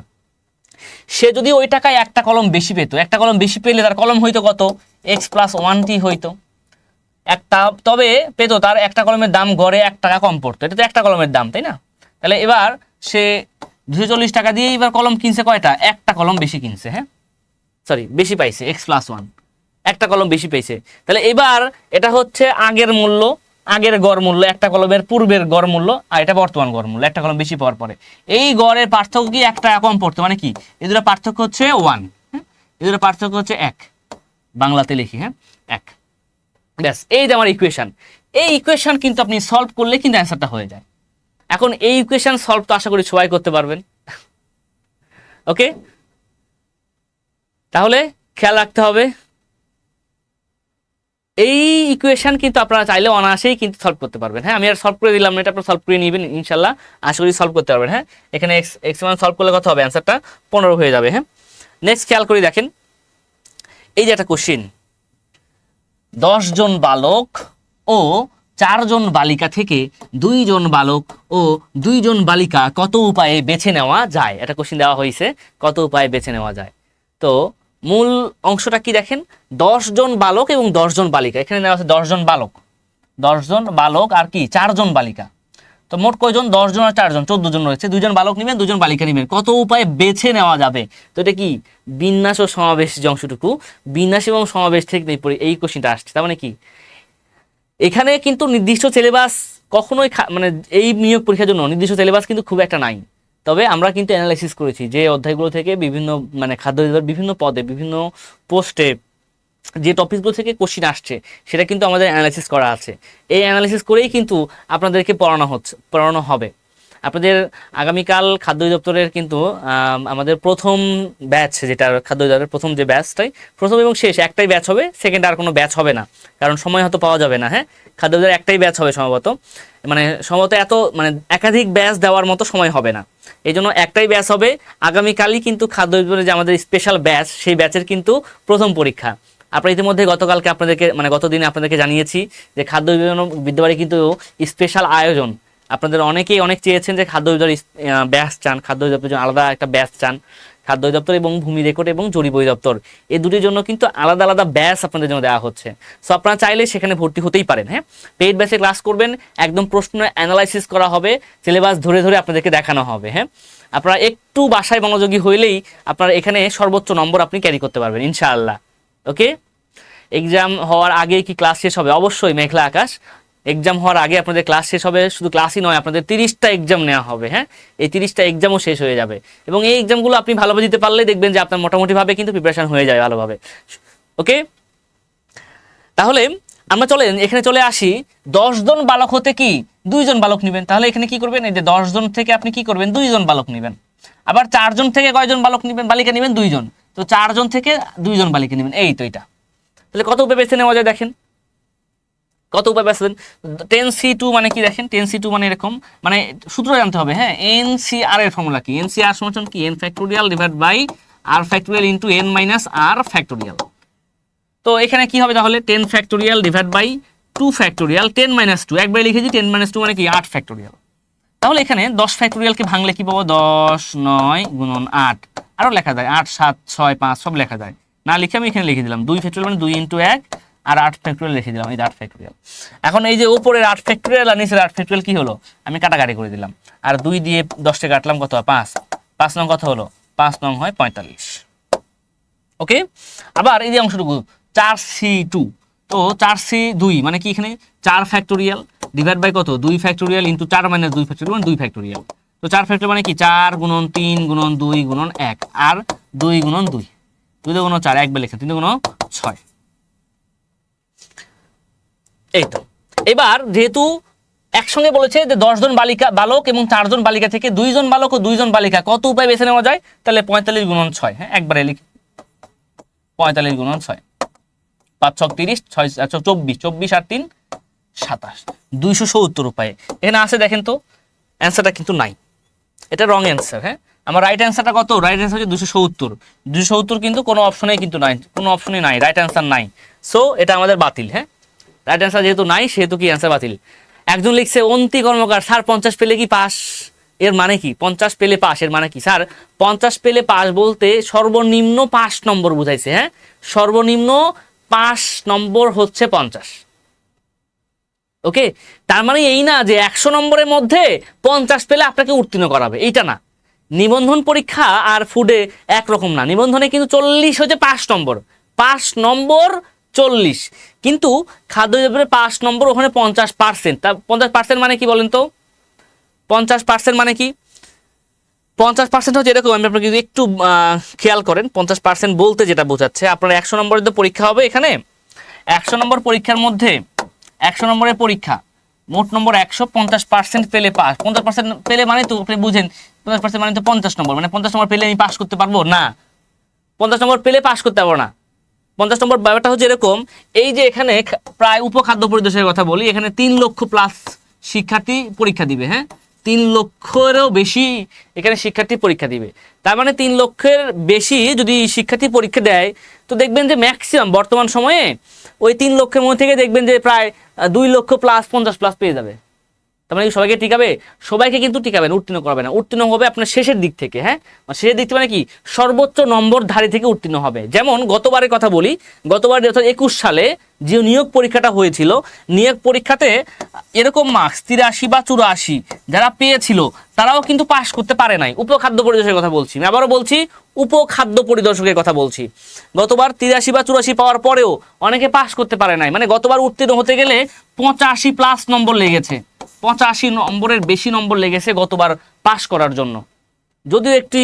সে যদি ওই টাকায় একটা কলম বেশি পেত, একটা কলম বেশি পেলে তার কলম হইতো কত, x + 1t হইতো একটা, তবে পেতো তার একটা কলমের দাম গড়ে 1 টাকা কম পড়তো। এটা তো একটা কলমের দাম, তাই না? তাহলে এবার সে 240 টাকা দিয়ে এবার কলম কিনছে কয়টা, একটা কলম বেশি কিনছে। হ্যাঁ, সরি, বেশি পাইছে, x + 1, একটা কলম বেশি পেয়েছে। তাহলে এবার এটা হচ্ছে আগের মূল্য, আগের গড় মূল্য, একটা কলমের পূর্বের গড় মূল্য, আর এটা বর্তমান গড় মূল্য। একটা কলম বেশি পাওয়ার পরে এই গড়ের পার্থক্য কি, 1 টাকা কম পড়তো, মানে কি এই দুটো পার্থক্য হচ্ছে 1, হ্যাঁ, এই দুটো পার্থক্য হচ্ছে 1, বাংলাতে লিখি। হ্যাঁ, 1, ব্যাস, এই যে আমার ইকুয়েশন। এই ইকুয়েশন কিন্তু আপনি সলভ করলে কিন্তু অ্যান্সারটা হয়ে যায়। এখন এই ইকুয়েশন সলভ তো আশা করি সবাই করতে পারবেন। ওকে, তাহলে খেয়াল রাখতে হবে, এই ইকুয়েশন কিন্তু আপনারা চাইলে অনায়াসেই কিন্তু সলভ করতে পারবেন। হ্যাঁ, আমি আর সলভ করে দিলাম না, এটা আপনারা সলভ করে নেবেন ইনশাল্লাহ, আশা করি সলভ করতে পারবেন। হ্যাঁ, এখানে এক্স মান সলভ করলে কত হবে, অ্যান্সারটা 15 হয়ে যাবে। হ্যাঁ, নেক্সট খেয়াল করে দেখেন, এই যে একটা কোশ্চিন, 10 জন বালক ও 4 জন বালিকা থেকে 2 জন বালক ও 2 জন বালিকা কত উপায়ে বেছে নেওয়া যায়। এটা কোশ্চিন দেওয়া হয়েছে, কত উপায়ে বেছে নেওয়া যায়। তো মূল অংশটা কি দেখেন, 10 জন বালক এবং 10 জন বালিকা। এখানে নেওয়া আছে 10 জন বালক, 10 জন বালক আর কি 4 জন বালিকা। তো মোট কয়জন, 10 জন আর 4 জন, 14 জন রয়েছে। 2 জন বালক নেবেন, 2 জন বালিকা নেবেন, কত উপায়ে বেছে নেওয়া যাবে। তো এটা কি বিন্যাস ও সমাবেশ, যে অংশটুকু বিন্যাস এবং সমাবেশ থেকে এই কোশ্চিনটা আসছে। তার মানে কি এখানে কিন্তু নির্দিষ্ট সিলেবাস কখনোই মানে এই নিয়োগ পরীক্ষার জন্য নির্দিষ্ট সিলেবাস কিন্তু খুব একটা নাই। তবে আমরা কিন্তু অ্যানালাইসিস করেছি যে অধ্যায়গুলো থেকে বিভিন্ন মানে খাদ্য বিভিন্ন পদে বিভিন্ন পোস্টে যে টপিকগুলো থেকে কোশ্চিন আসছে সেটা কিন্তু আমাদের অ্যানালাইসিস করা আছে। এই অ্যানালাইসিস করেই কিন্তু আপনাদেরকে পড়ানো হবে। আপনাদের আগামীকাল খাদ্য অধিদপ্তরের কিন্তু আমাদের প্রথম ব্যাচ, যেটা খাদ্য অধিদপ্তরের প্রথম যে ব্যাচটাই, প্রথম এবং শেষ একটাই ব্যাচ হবে, সেকেন্ড আর কোনো ব্যাচ হবে না, কারণ সময় হয়তো পাওয়া যাবে না। হ্যাঁ, খাদ্য অধিদপ্তরের একটাই ব্যাচ হবে সম্ভবত, মানে সম্ভবত এত মানে একাধিক ব্যাচ দেওয়ার মতো সময় হবে না, এই জন্য একটাই ব্যাচ হবে। আগামীকালই কিন্তু খাদ্য অধিদপ্তরের যে আমাদের স্পেশাল ব্যাচ, সেই ব্যাচের কিন্তু প্রথম পরীক্ষা। আপনারা ইতিমধ্যে গতকালকে আপনাদেরকে মানে গতদিনে আপনাদেরকে জানিয়েছি যে খাদ্য বিদ্যাবাড়ি কিন্তু স্পেশাল আয়োজন। আপনাদের অনেকেই অনেক চেয়েছেন যে খাদ্য অধিদপ্তর ব্যাচ চান, খাদ্য অধিদপ্তরের জন্য আলাদা একটা ব্যাচ চান। খাদ্য অধিদপ্তর এবং ভূমি রেকর্ড এবং জরিপ অধিদপ্তর এই দুটির জন্য কিন্তু আলাদা আলাদা ব্যাচ আপনাদের জন্য দেওয়া হচ্ছে। সো আপনারা চাইলে সেখানে ভর্তি হতেই পারেন। হ্যাঁ, পেইড ব্যাচে ক্লাস করবেন, একদম প্রশ্ন অ্যানালাইসিস করা হবে, সিলেবাস ধরে ধরে আপনাদেরকে দেখানো হবে। হ্যাঁ, আপনারা একটু বাসায় মনোযোগী হইলেই আপনারা এখানে সর্বোচ্চ নম্বর আপনি ক্যারি করতে পারবেন ইনশাআল্লাহ। ওকে, এক্সাম হওয়ার আগে কি ক্লাস শেষ হবে? অবশ্যই মেঘলা আকাশ, এক্সাম হওয়ার আগে আপনাদের ক্লাস শেষ হবে। শুধু ক্লাসই নয়, আপনাদের 30টা এক্সাম নেওয়া হবে। হ্যাঁ, এই 30টা এক্সামও শেষ হয়ে যাবে এবং এই এক্সামগুলো আপনি ভালোভাবে দিতে পারলে দেখবেন যে আপনার মোটামুটিভাবে কিন্তু প্রিপারেশন হয়ে যায় ভালোভাবে। ওকে, তাহলে আমরা এখানে চলে আসি। 10 জন বালক হতে কি 2 জন বালক নেবেন, তাহলে এখানে কি করবেন, এই যে 10 জন থেকে আপনি কি করবেন 2 জন বালক নেবেন। আবার 4 জন থেকে কয়জন বালক নেবেন, বালিকা নেবেন 2 জন। তো 4 জন থেকে 2 জন বালিকা নেবেন, এই তো এটা। তাহলে কত উপায় বেছে নেওয়া যায় দেখেন, কত উপায় বেছে 10C2 মানে কি দেখেন, 10C2 মানে এরকম, মানে সূত্র জানতে হবে। হ্যাঁ, NCR এর ফর্মুলা কি, NCR সমান কি n factorial divide by r factorial into n minus r factorial. তো এখানে কি হবে তাহলে 10 factorial divide by 2 factorial 10 minus 2, একবারে লিখেছি 10 মাইনাস 2 মানে কি 8 ফ্যাক্টোরিয়াল। তাহলে এখানে 10 ফ্যাক্টোরিয়ালকে ভাঙলে কি পাবো, 10 9 গুণন 8, আরও লেখা যায় 8 7 6 5 সব লেখা যায়, না লিখে আমি এখানে লিখে দিলাম 2 ফ্যাক্টোরিয়াল মানে 2 ইন্টু 1 আর 8 ফ্যাক্টরিয়াল লিখে দিলাম, এই যে 8 ফ্যাক্টরিয়াল। এখন এই যে উপরের 8 ফ্যাক্টরিয়াল আর নিচের 8 ফ্যাক্টরিয়াল কি হলো, আমি কাটাকাটি করে দিলাম, আর 2 দিয়ে 10 কে কাটলাম, কত হয় 5, 5 নং কত হলো, 5 নং হয় 45। ওকে, আবার এই যে অংশটুকু 4c2, তো 4c2 মানে কি, এখানে 4 ফ্যাক্টরিয়াল ডিভাইড বাই কত, 2 ফ্যাক্টরিয়াল ইন্টু 4 মাইনাস 2 ফ্যাক্টরিয়াল মানে 2 ফ্যাক্টরিয়াল। তো 4 ফ্যাক্টরিয়াল মানে কি 4 গুণন 3 গুণন 2 গুণন 1 আর 2 গুণন 2, 2 গুণন 4, 1 বার লেখা, 3 গুণন 6। এই তো এবার যেহেতু একসঙ্গে বলেছে যে 10 জন বালক এবং 4 জন বালিকা থেকে 2 জন বালক ও 2 জন বালিকা কত উপায় বেছে নেওয়া যায়, তাহলে 45 গুণন 6, হ্যাঁ একবারে লিখি 45 গুণন 6, 5 6 30, 6 24, 24 আর 3 27, 270 উপায়ে এখানে আছে। দেখেন তো অ্যান্সারটা কিন্তু নাই, এটা রং অ্যান্সার। হ্যাঁ, আমার রাইট অ্যান্সারটা কত, রাইট অ্যান্সার হচ্ছে 270, 270 কিন্তু কোনো অপশনেই কিন্তু নাই, কোনো অপশনই নাই, রাইট অ্যান্সার নাই, সো এটা আমাদের বাতিল। হ্যাঁ, রাইট অ্যান্সার যেহেতু নাই সেহেতু কি অ্যান্সার বাতিল। একজন লিখছে অন্তি কর্মকার, স্যার 50 পেলে কি পাস, এর মানে কি 50 পেলে পাস, এর মানে কি স্যার 50 পেলে পাস বলতে সর্বনিম্ন 5 নম্বর বুঝাইছে। হ্যাঁ, সর্বনিম্ন 5 নম্বর হচ্ছে 50। ওকে, তার মানে এই না যে 100 নম্বরের মধ্যে 50 পেলে আপনাকে উত্তীর্ণ করাবে, এইটা না। নিবন্ধন পরীক্ষা আর ফুডে একরকম না, নিবন্ধনে কিন্তু 40 হচ্ছে 5 নম্বর, 5 নম্বর 40, কিন্তু খাদ্য অধিদপ্তরে 5 নম্বর, ওখানে 50%। তা 50% মানে কি বলেন তো, 50% মানে কি, 50% হচ্ছে এরকম, আমি আপনাকে যদি একটু খেয়াল করেন 50% বলতে যেটা বোঝাচ্ছে, আপনার 100 নম্বরের তো পরীক্ষা হবে, এখানে 100 নম্বর পরীক্ষার মধ্যে 100 নম্বরের পরীক্ষা, মোট নম্বর 100, 50% পেলে পাস, 50% পেলে মানে তো আপনি বুঝেন 50% মানে তো 50 নম্বর, মানে 50 নম্বর পেলে আমি পাস করতে পারবো না, 50 নম্বর পেলে পাস করতে পারবো না। 50 নম্বর ব্যাপারটা হচ্ছে এরকম, এই যে এখানে প্রায় উপখাদ্য পরিদর্শকের কথা বলি, এখানে 3 লক্ষ প্লাস শিক্ষার্থী পরীক্ষা দিবে। হ্যাঁ, 3 লক্ষেরও বেশি এখানে শিক্ষার্থী পরীক্ষা দিবে, তার মানে 3 লক্ষের বেশি যদি শিক্ষার্থী পরীক্ষা দেয়, তো দেখবেন যে ম্যাক্সিমাম বর্তমান সময়ে ওই 3 লক্ষের মধ্যে থেকে দেখবেন যে প্রায় 2 লক্ষ প্লাস 50 প্লাস পেয়ে যাবে। তার মানে সবাইকে টিকাবে, সবাইকে কিন্তু টিকাবে না, উত্তীর্ণ করবে না, উত্তীর্ণ হবে আপনার শেষের দিক থেকে। হ্যাঁ, শেষের দিক থেকে মানে কি সর্বোচ্চ নম্বর ধারী থেকে উত্তীর্ণ হবে। যেমন গতবারের কথা বলি, গতবার 2021 সালে যে নিয়োগ পরীক্ষাটা হয়েছিল, নিয়োগ পরীক্ষাতে এরকম মার্কস 83 বা 84 যারা পেয়েছিল তারাও কিন্তু পাশ করতে পারে নাই। উপখাদ্য পরিদর্শকের কথা বলছি, আমি আবারও বলছি উপখাদ্য পরিদর্শকের কথা বলছি। গতবার 83 বা 84 পাওয়ার পরেও অনেকে পাশ করতে পারে নাই, মানে গতবার উত্তীর্ণ হতে গেলে 85 প্লাস নম্বর লেগেছে, 85 নম্বরের বেশি নম্বর লেগেছে গতবার পাশ করার জন্য। যদিও একটি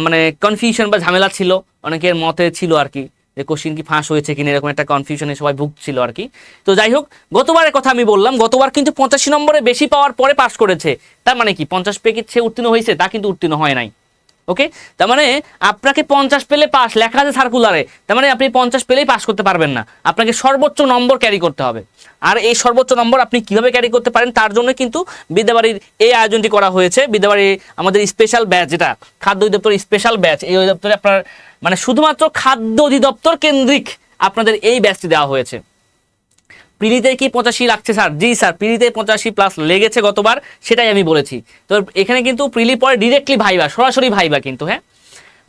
মানে কনফিউশন বা ঝামেলা ছিল, অনেকের মতে ছিল আর কি, যে কোশ্চিন কি ফাঁস হয়েছে কিনা, এরকম একটা কনফিউশনে সবাই ভুগছিল আর কি। তো যাই হোক, গতবারের কথা আমি বললাম, গতবার কিন্তু 85 নম্বরে বেশি পাওয়ার পরে পাশ করেছে, তার মানে কি 50 পেয়ে কি সে উত্তীর্ণ হয়েছে, তা কিন্তু উত্তীর্ণ হয় নাই। ওকে, তার মানে আপনাকে 50 পেলে পাস লেখা আছে সার্কুলারে, তার মানে আপনি 50 পেলেই পাস করতে পারবেন না, আপনাকে সর্বোচ্চ নম্বর ক্যারি করতে হবে। আর এই সর্বোচ্চ নম্বর আপনি কিভাবে ক্যারি করতে পারেন তার জন্য কিন্তু বিদ্যাবাড়ির এই আয়োজনটি করা হয়েছে। বিদ্যাবাড়ি আমাদের স্পেশাল ব্যাচ, যেটা খাদ্য অধিদপ্তর স্পেশাল ব্যাচ, এই অধিদপ্তরে আপনার মানে শুধুমাত্র খাদ্য অধিদপ্তর কেন্দ্রিক আপনাদের এই ব্যাচটি দেওয়া হয়েছে। প্রিলিতে কি 85 লাগছে স্যার? জি স্যার, প্রিলিতে 85 প্লাস লেগেছে গতবার, সেটাই আমি বলেছি। তো এখানে কিন্তু প্রিলি পরে ডিরেক্টলি ভাইবা, সরাসরি ভাইবা কিন্তু। হ্যাঁ,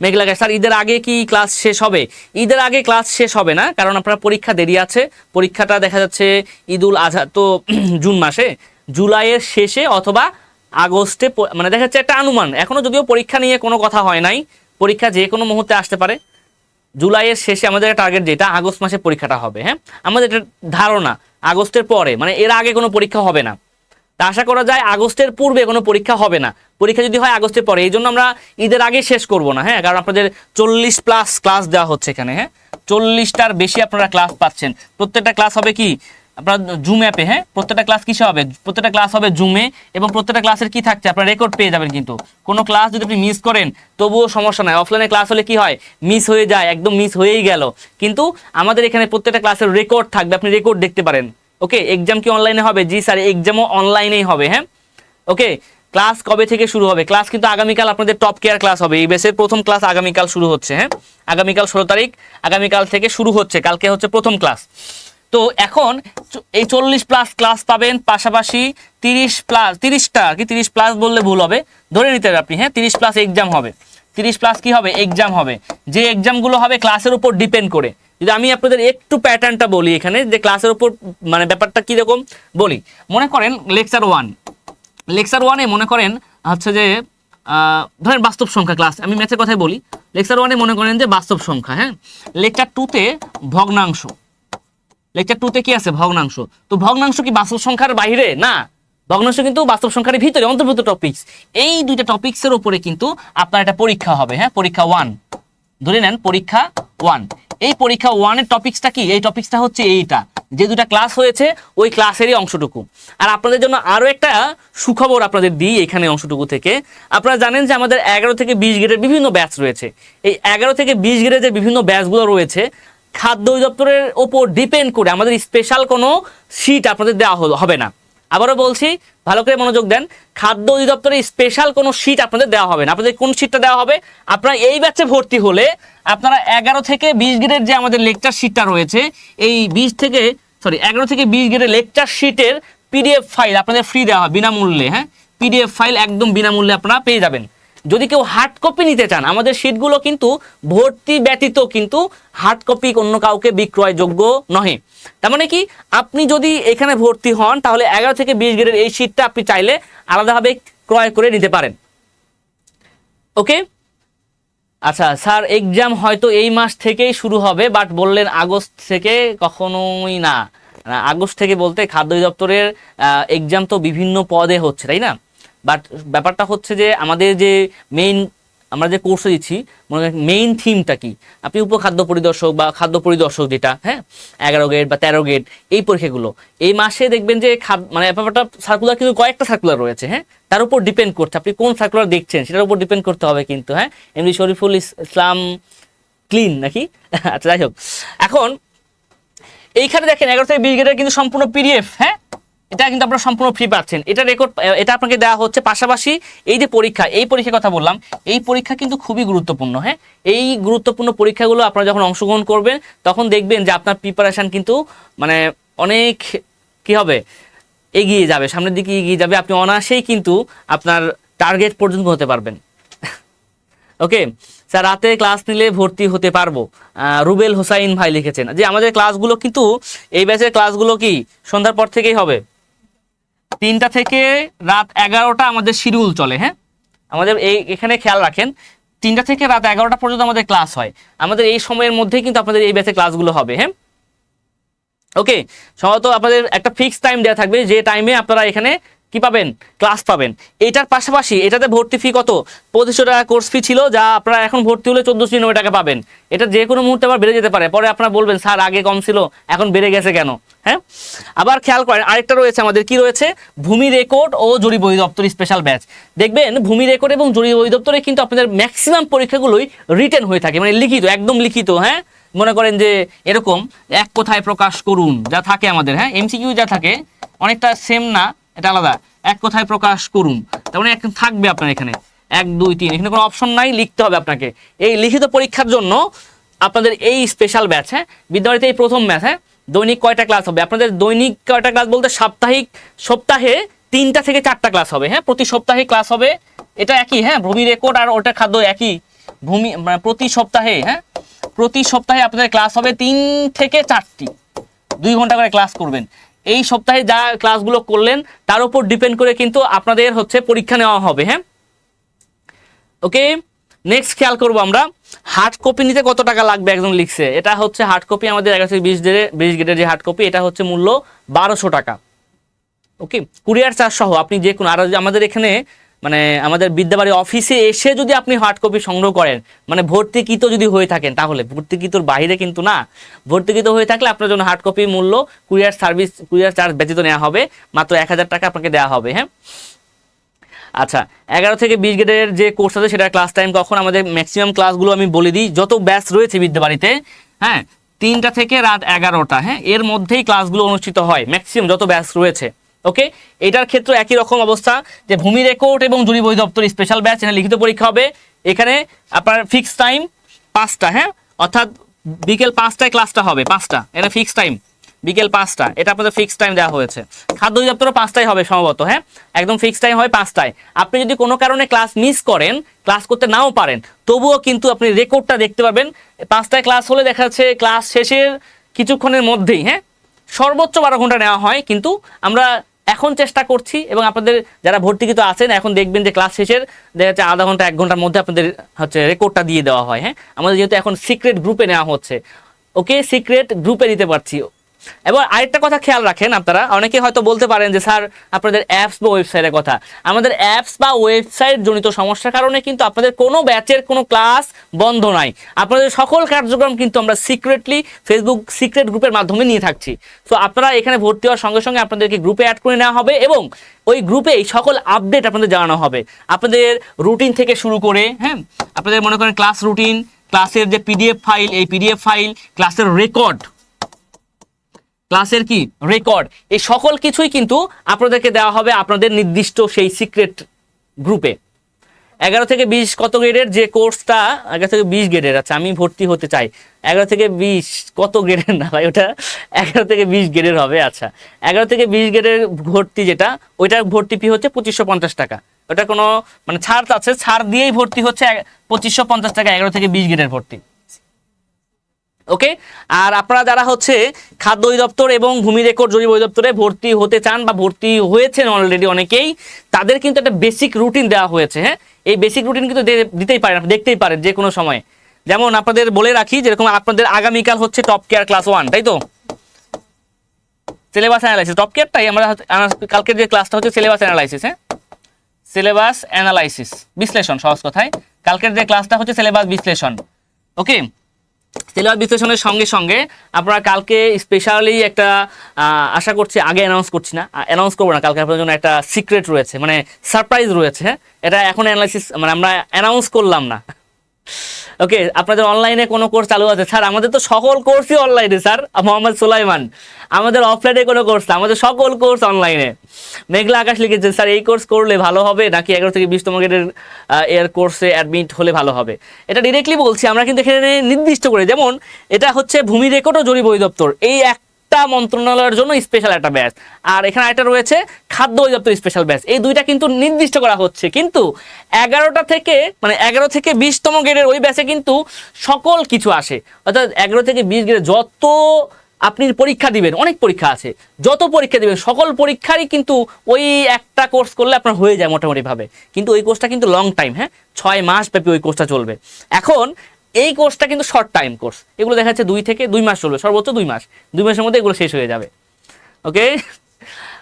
মেঘলাকে স্যার ঈদের আগে কি ক্লাস শেষ হবে? ঈদের আগে ক্লাস শেষ হবে না, কারণ আপনার পরীক্ষা দেরি আছে। পরীক্ষাটা দেখা যাচ্ছে ঈদুল আজহা তো জুন মাসে, জুলাইয়ের শেষে অথবা আগস্টে, মানে দেখা যাচ্ছে একটা অনুমান, এখনো যদিও পরীক্ষা নিয়ে কোনো কথা হয় নাই, পরীক্ষা যে কোনো মুহূর্তে আসতে পারে। জুলাইয়ের শেষে আমাদের টার্গেট যেটা আগস্ট মাসে পরীক্ষাটা হবে। হ্যাঁ, আমাদের এটা ধারণা আগস্টের পরে, মানে এর আগে কোনো পরীক্ষা হবে না। তা আশা করা যায় আগস্টের পূর্বে কোনো পরীক্ষা হবে না, পরীক্ষা যদি হয় আগস্টের পরে। এই জন্য আমরা ঈদের আগে শেষ করব না। হ্যাঁ, কারণ আপনাদের 40 প্লাস ক্লাস দেওয়া হচ্ছে এখানে। হ্যাঁ, 40টার বেশি আপনারা ক্লাস পাচ্ছেন। প্রত্যেকটা ক্লাস হবে কি আপনার জুম অ্যাপে। হ্যাঁ, প্রত্যেকটা ক্লাস কিসে হবে? প্রত্যেকটা ক্লাস হবে জুমে, এবং প্রত্যেকটা ক্লাসের কি থাকছে আপনার রেকর্ড পেয়ে যাবেন। কিন্তু কোনো ক্লাস যদি আপনি মিস করেন তবুও সমস্যা নাই, অফলাইনে ক্লাস হলে কি হয় মিস হয়ে যায়, একদম মিস হয়েই গেল, কিন্তু আমাদের এখানে প্রত্যেকটা ক্লাসের রেকর্ড থাকবে, আপনি রেকর্ড দেখতে পারেন। ওকে, এক্সাম কি অনলাইনে হবে? জি স্যার, এক্সামও অনলাইনেই হবে। হ্যাঁ, ওকে, ক্লাস কবে থেকে শুরু হবে? ক্লাস কিন্তু আগামীকাল আপনাদের টপ কেয়ার ক্লাস হবে, এই বেসের প্রথম ক্লাস আগামীকাল শুরু হচ্ছে। হ্যাঁ, আগামীকাল 16 তারিখ, আগামীকাল থেকে শুরু হচ্ছে, কালকে হচ্ছে প্রথম ক্লাস। তো এখন এই 40 প্লাস ক্লাস পাবেন, পাশাপাশি 30 প্লাস, 30টা আর কি, 30 প্লাস বললে ভুল হবে, ধরে নিতে হবে আপনি। হ্যাঁ, 30 প্লাস এক্সাম হবে, 30 প্লাস কি হবে এক্সাম হবে, যে এক্সামগুলো হবে ক্লাসের উপর ডিপেন্ড করে। যদি আমি আপনাদের একটু প্যাটার্নটা বলি এখানে, যে ক্লাসের উপর মানে ব্যাপারটা কীরকম বলি, মনে করেন লেকচার 1 মনে করেন হচ্ছে যে ধরেন বাস্তব সংখ্যা ক্লাস, আমি ম্যাথের কথাই বলি, লেকচার 1 মনে করেন যে বাস্তব সংখ্যা, হ্যাঁ। লেকচার 2-তে ভগ্নাংশ, লেকচার 2-তে কি আছে ভগ্নাংশ। তো ভগ্নাংশ কি বাস্তব সংখ্যার বাইরে? না, ভগ্নাংশ কিন্তু বাস্তব সংখ্যার ভিতরে অন্তর্ভুক্ত টপিকস। এই দুইটা টপিকসের উপরে কিন্তু আপনার একটা পরীক্ষা হবে, হ্যাঁ, পরীক্ষা 1 ধরে নেন, পরীক্ষা 1। এই পরীক্ষা 1-এর টপিকসটা কি? এই টপিকসটা হচ্ছে এইটা, যে দুটা ক্লাস হয়েছে ওই ক্লাসেরই অংশটুকু। আর আপনাদের জন্য আরও একটা সুখবর আপনাদের দিই এখানে অংশটুকু থেকে। আপনারা জানেন যে আমাদের 11 থেকে 20 গ্রেডের বিভিন্ন ব্যাচ রয়েছে। এই 11 থেকে 20 গ্রেডের যে বিভিন্ন ব্যাচগুলো রয়েছে, খাদ্য অধিদপ্তরের ওপর ডিপেন্ড করে আমাদের স্পেশাল কোনো সিট আপনাদের দেওয়া হবে না। আবারও বলছি, ভালো করে মনোযোগ দেন, খাদ্য অধিদপ্তরে স্পেশাল কোনো সিট আপনাদের দেওয়া হবে না। আপনাদের কোন সিটটা দেওয়া হবে? আপনারা এই ব্যাচে ভর্তি হলে আপনারা 11 থেকে 20 গ্রেডের যে আমাদের লেকচার শিটটা রয়েছে, এই 11 থেকে 20 গ্রেডের লেকচার শিটের পিডিএফ ফাইল আপনাদের ফ্রি দেওয়া হয় বিনামূল্যে, হ্যাঁ। পিডিএফ ফাইল একদম বিনামূল্যে আপনারা পেয়ে যাবেন। যদি কেউ হার্ড কপি নিতে চান, আমাদের শিটগুলো কিন্তু ভর্তি ব্যতীত কিন্তু হার্ড কপি অন্য কাউকে বিক্রয়যোগ্য নহে। তার মানে কি, আপনি যদি এখানে ভর্তি হন তাহলে 11 থেকে 20 গ্রেডের এই শিটটা আপনি চাইলে আলাদাভাবে ক্রয় করে নিতে পারেন। ওকে, আচ্ছা স্যার, এক্সাম হয়তো এই মাস থেকেই শুরু হবে, বাট বললেন আগস্ট থেকে। কখনোই না, আগস্ট থেকে বলতে খাদ্য অধিদপ্তরের এক্সাম তো বিভিন্ন পদে হচ্ছে, তাই না? বাট ব্যাপারটা হচ্ছে যে আমাদের যে আমরা যে কোর্সে দিচ্ছি, মেইন থিমটা কি, আপনি উপখাদ্য পরিদর্শক বা খাদ্য পরিদর্শক যেটা, হ্যাঁ, 11 গ্রেড বা 13 গ্রেড এই পরীক্ষাগুলো এই মাসে দেখবেন যে মানে ব্যাপারটা সার্কুলার কিন্তু কয়েকটা সার্কুলার রয়েছে, হ্যাঁ, তার উপর ডিপেন্ড করছে আপনি কোন সার্কুলার দেখছেন, সেটার উপর ডিপেন্ড করতে হবে কিন্তু, হ্যাঁ। এমনি শরীফুল ইসলাম ক্লিন নাকি? আচ্ছা, যাই হোক, এখন এইখানে দেখেন 11 থেকে 20 গ্রেডের কিন্তু সম্পূর্ণ পিডিএফ, হ্যাঁ, এটা কিন্তু আপনারা সম্পূর্ণ ফ্রি পাচ্ছেন। এটা রেকর্ড, এটা আপনাকে দেওয়া হচ্ছে। পাশাপাশি এই যে পরীক্ষা, এই পরীক্ষার কথা বললাম, এই পরীক্ষা কিন্তু খুবই গুরুত্বপূর্ণ, হ্যাঁ। এই গুরুত্বপূর্ণ পরীক্ষাগুলো আপনারা যখন অংশগ্রহণ করবেন তখন দেখবেন যে আপনার প্রিপারেশন কিন্তু মানে অনেক কি হবে, এগিয়ে যাবে, সামনের দিকে এগিয়ে যাবে। আপনি অনায়াসেই কিন্তু আপনার টার্গেট পর্যন্ত হতে পারবেন। ওকে স্যার, রাতে ক্লাস নিলে ভর্তি হতে পারবো? রুবেল হোসাইন ভাই লিখেছেন যে আমাদের ক্লাসগুলো কিন্তু এই ব্যাচের ক্লাসগুলো কি সন্ধ্যার পর থেকেই হবে, 3টা থেকে রাত 11টা আমাদের শিডিউল চলে, হ্যাঁ। আমাদের এখানে খেয়াল রাখেন, 3টা থেকে রাত 11টা পর্যন্ত আমাদের ক্লাস হয়। আমাদের এই সময়ের মধ্যেই কিন্তু আপনাদের এই ব্যাচের ক্লাসগুলো হবে, হ্যাঁ। ওকে, সম্ভবত আপনাদের একটা ফিক্স টাইম দেওয়া থাকবে, যে টাইমে আপনারা এখানে কি পাবেন, ক্লাস পাবেন। এটার পাশাপাশি এটাতে ভর্তি ফি কত, 2500 টাকা কোর্স ফি ছিল, যা আপনারা এখন ভর্তি হলে 1499 টাকা পাবেন। এটা যে কোনো মুহূর্তে আবার বেড়ে যেতে পারে, পরে আপনারা বলবেন স্যার আগে কম ছিল এখন বেড়ে গেছে কেন, হ্যাঁ। আবার খেয়াল করেন, আরেকটা রয়েছে আমাদের, কি রয়েছে, ভূমি রেকর্ড ও জরিপ অধিদপ্তর স্পেশাল ব্যাচ। দেখবেন ভূমি রেকর্ড এবং জরিপ অধিদপ্তরে কিন্তু আপনাদের ম্যাক্সিমাম পরীক্ষাগুলোই রিটেন হয়ে থাকে, মানে লিখিত, একদম লিখিত, হ্যাঁ। মনে করেন যে এরকম এক কথায় প্রকাশ করুন যা থাকে আমাদের, হ্যাঁ, এমসিকিউ যা থাকে অনেকটা সেম না, এটা আলাদা। এক কথায় প্রকাশ করুন, তার মানে থাকবে আপনার এখানে 1 2 3, এখানে কোনো অপশন নাই, লিখতে হবে আপনাকে। এই লিখিত পরীক্ষার জন্য আপনাদের এই স্পেশাল ব্যাচ, হ্যাঁ, বিদ্যাবাড়িতে এই প্রথম ব্যাচ, হ্যাঁ। দৈনিক কয়টা ক্লাস হবে আপনাদের? দৈনিক কয়টা ক্লাস বলতে সপ্তাহে 3টা থেকে 4টা ক্লাস হবে, হ্যাঁ। প্রতি সপ্তাহে ক্লাস হবে, এটা একই, হ্যাঁ। ভূমি রেকর্ড আর ওটা খাদ্য একই, প্রতি সপ্তাহে, হ্যাঁ, প্রতি সপ্তাহে আপনাদের ক্লাস হবে 3 থেকে 4টি, 2 ঘন্টা করে ক্লাস করবেন। এই সপ্তাহে যা ক্লাসগুলো করলেন তার উপর ডিপেন্ড করে কিন্তু আপনাদের হচ্ছে পরীক্ষা নেওয়া হবে, হ্যাঁ। ওকে, নেক্সট খেয়াল করবো আমরা, হার্ড কপি নিতে কত টাকা লাগবে, একজন লিখছে। এটা হচ্ছে হার্ড কপি আমাদের 11 থেকে 20 গ্রেডের যে হার্ড কপি, এটা হচ্ছে মূল্য 1200 টাকা। ওকে, কুরিয়ার চার্জ সহ আপনি যে কোনো, আর আমাদের এখানে মানে আমাদের বিদ্যাবাড়ি অফিসে এসে যদি আপনি হার্ড কপি সংগ্রহ করেন, মানে ভর্তিকৃত যদি হয়ে থাকেন, তাহলে ভর্তিকৃতর বাইরে কিন্তু না, ভর্তিকৃত হয়ে থাকলে আপনার জন্য হার্ড কপি মূল্য কুরিয়ার চার্জ ব্যতীত নেওয়া হবে, মাত্র 1000 টাকা আপনাকে দেওয়া হবে, হ্যাঁ। আচ্ছা, 11 থেকে 20 গ্রেডের যে কোর্স আছে সেটার ক্লাস টাইম কখন? আমাদের ম্যাক্সিমাম ক্লাসগুলো আমি বলে দিই, যত ব্যাচ রয়েছে বিদ্যাবাড়িতে, হ্যাঁ, 3টা থেকে রাত 11টা, হ্যাঁ, এর মধ্যেই ক্লাসগুলো অনুষ্ঠিত হয়, ম্যাক্সিমাম যত ব্যাচ রয়েছে। ওকে, এটার ক্ষেত্রে একই রকম অবস্থা, যে ভূমি রেকর্ড এবং জরিপ অধিদপ্তর স্পেশাল ব্যাচ, এখানে লিখিত পরীক্ষা হবে। এখানে আপনার ফিক্সড টাইম 5টা, হ্যাঁ, অর্থাৎ বিকেল 5টায় ক্লাসটা হবে, 5টা, এটা ফিক্সড টাইম। বিকেল 5টা, এটা আপনাদের ফিক্সড টাইম দেওয়া হয়েছে। খাদ্য অধিদপ্তরও 5টায় হবে সম্ভবত, হ্যাঁ একদম ফিক্সড টাইম হয় 5টায়। আপনি যদি কোনো কারণে ক্লাস মিস করেন, ক্লাস করতে নাও পারেন, তবুও কিন্তু আপনি রেকর্ডটা দেখতে পাবেন। 5টায় ক্লাস হলে দেখা যাচ্ছে ক্লাস শেষের কিছুক্ষণের মধ্যেই, হ্যাঁ সর্বোচ্চ 12 ঘন্টা নেওয়া হয়, কিন্তু আমরা এখন চেষ্টা করছি এবং আপনাদের যারা ভর্তিকৃত আছেন এখন দেখবেন যে ক্লাস শেষের দেখা যাচ্ছে আধা ঘন্টা 1 ঘন্টার মধ্যে আপনাদের হচ্ছে রেকর্ডটা দিয়ে দেওয়া হয়। হ্যাঁ আমাদের যেহেতু এখন সিক্রেট গ্রুপে নেওয়া হচ্ছে, ওকে সিক্রেট গ্রুপে নিতে পারছি। এবার আরেকটা কথা খেয়াল রাখেন, আপনারা অনেকে হয়তো বলতে পারেন যে স্যার আপনাদের অ্যাপস বা ওয়েবসাইটের কথা। আমাদের অ্যাপস বা ওয়েবসাইট জনিত সমস্যার কারণে কিন্তু আপনাদের কোনো ব্যাচের কোনো ক্লাস বন্ধ নাই। আপনাদের সকল কার্যক্রম কিন্তু আমরা সিক্রেটলি ফেসবুক সিক্রেট গ্রুপের মাধ্যমে নিয়ে থাকছি। সো আপনারা এখানে ভর্তি হওয়ার সঙ্গে সঙ্গে আপনাদেরকে গ্রুপে অ্যাড করে নেওয়া হবে এবং ওই গ্রুপেই সকল আপডেট আপনাদের জানানো হবে। আপনাদের রুটিন থেকে শুরু করে, হ্যাঁ আপনাদের মনে করেন ক্লাস রুটিন, ক্লাসের যে পিডিএফ ফাইল, এই পিডিএফ ফাইল, ক্লাসের রেকর্ড, ক্লাসের কি রেকর্ড, এই সকল কিছুই কিন্তু আপনাদেরকে দেওয়া হবে আপনাদের নির্দিষ্ট সেই সিক্রেট গ্রুপে। 11 থেকে 20 কত গ্রেডের যে কোর্সটা, 11 থেকে 20 গ্রেডের, আচ্ছা আমি ভর্তি হতে চাই 11 থেকে 20 কত গ্রেডের না ভাই, ওটা 11 থেকে 20 গ্রেডের হবে। আচ্ছা 11 থেকে 20 গ্রেডের ভর্তি যেটা, ওইটার ভর্তি ফি হচ্ছে 2550 টাকা। ওটা কোনো মানে ছাড় আছে, ছাড় দিয়েই ভর্তি হচ্ছে 2550 টাকা 11 থেকে 20 গ্রেডের ভর্তি। ওকে, আর আপনারা যারা হচ্ছে খাদ্য অধিদপ্তর এবং ভূমি রেকর্ড জরিপ অধিদপ্তরে ভর্তি হতে চান বা ভর্তি হয়েছেন অলরেডি অনেকেই, তাদের কিন্তু একটা বেসিক রুটিন দেওয়া হয়েছে। হ্যাঁ এই বেসিক রুটিন কিন্তু দিতেই পারেন, আপনি দেখতেই পারেন যে কোনো সময়। যেমন আপনাদের বলে রাখি, যেরকম আপনাদের আগামীকাল হচ্ছে টপ কেয়ার ক্লাস 1, তাই তো সিলেবাস অ্যানালাইসিস, টপ কেয়ারটাই আমরা কালকের যে ক্লাসটা হচ্ছে সিলেবাস অ্যানালাইসিস, হ্যাঁ সিলেবাস অ্যানালাইসিস বিশ্লেষণ, সহজ কথায় কালকের যে ক্লাসটা হচ্ছে সিলেবাস বিশ্লেষণ। ওকে, সিলেবাস বিশ্লেষণের সঙ্গে সঙ্গে আপনারা কালকে স্পেশালি একটা আশা করছি, আগে অ্যানাউন্স করছি না, অ্যানাউন্স করবো না, কালকে আপনাদের জন্য একটা সিক্রেট রয়েছে, মানে সারপ্রাইজ রয়েছে। এটা এখন অ্যানালাইসিস মানে আমরা অ্যানাউন্স করলাম না। ওকে, আপনাদের অনলাইনে কোনো কোর্স চালু আছে? স্যার আমাদের তো সকল কোর্সই অনলাইনে স্যার, মোহাম্মদ সুলাইমান। আমাদের অফলাইনে কোনো কোর্স না, আমাদের সকল কোর্স অনলাইনে। মেঘলা আকাশ লিখেছে স্যার এই কোর্স করলে ভালো হবে নাকি 11 থেকে 20তম গ্রেডের এর কোর্সে অ্যাডমিট হলে ভালো হবে? এটা ডিরেক্টলি বলছি, আমরা কিন্তু এখানে নির্দিষ্ট করে, যেমন এটা হচ্ছে ভূমি রেকর্ড ও জরিপ অধিদপ্তর, এই একটা মন্ত্রণালয়ের জন্য স্পেশাল একটা ব্যাচ, আর এখানে একটা রয়েছে খাদ্য অধিদপ্তর স্পেশাল ব্যাচ, এই দুইটা কিন্তু নির্দিষ্ট করা হচ্ছে। কিন্তু 11টা থেকে মানে 11 থেকে 20তম গ্রেডের ওই ব্যাচে কিন্তু সকল কিছু আসে, অর্থাৎ 11 থেকে 20 গ্রেডে যত আপনি পরীক্ষা দিবেন, অনেক পরীক্ষা আছে, যত পরীক্ষা দিবেন সকল পরীক্ষারই কিন্তু ওই একটা কোর্স করলে আপনার হয়ে যায় মোটামুটিভাবে। কিন্তু ওই কোর্সটা কিন্তু লং টাইম, হ্যাঁ 6 মাস ব্যাপী ওই কোর্সটা চলবে। এখন এই কোর্সটা কিন্তু শর্ট টাইম কোর্স, এগুলো দেখা যাচ্ছে 2 থেকে 2 মাস চলবে, সর্বোচ্চ 2 মাস, 2 মাসের মধ্যে এগুলো শেষ হয়ে যাবে। ওকে,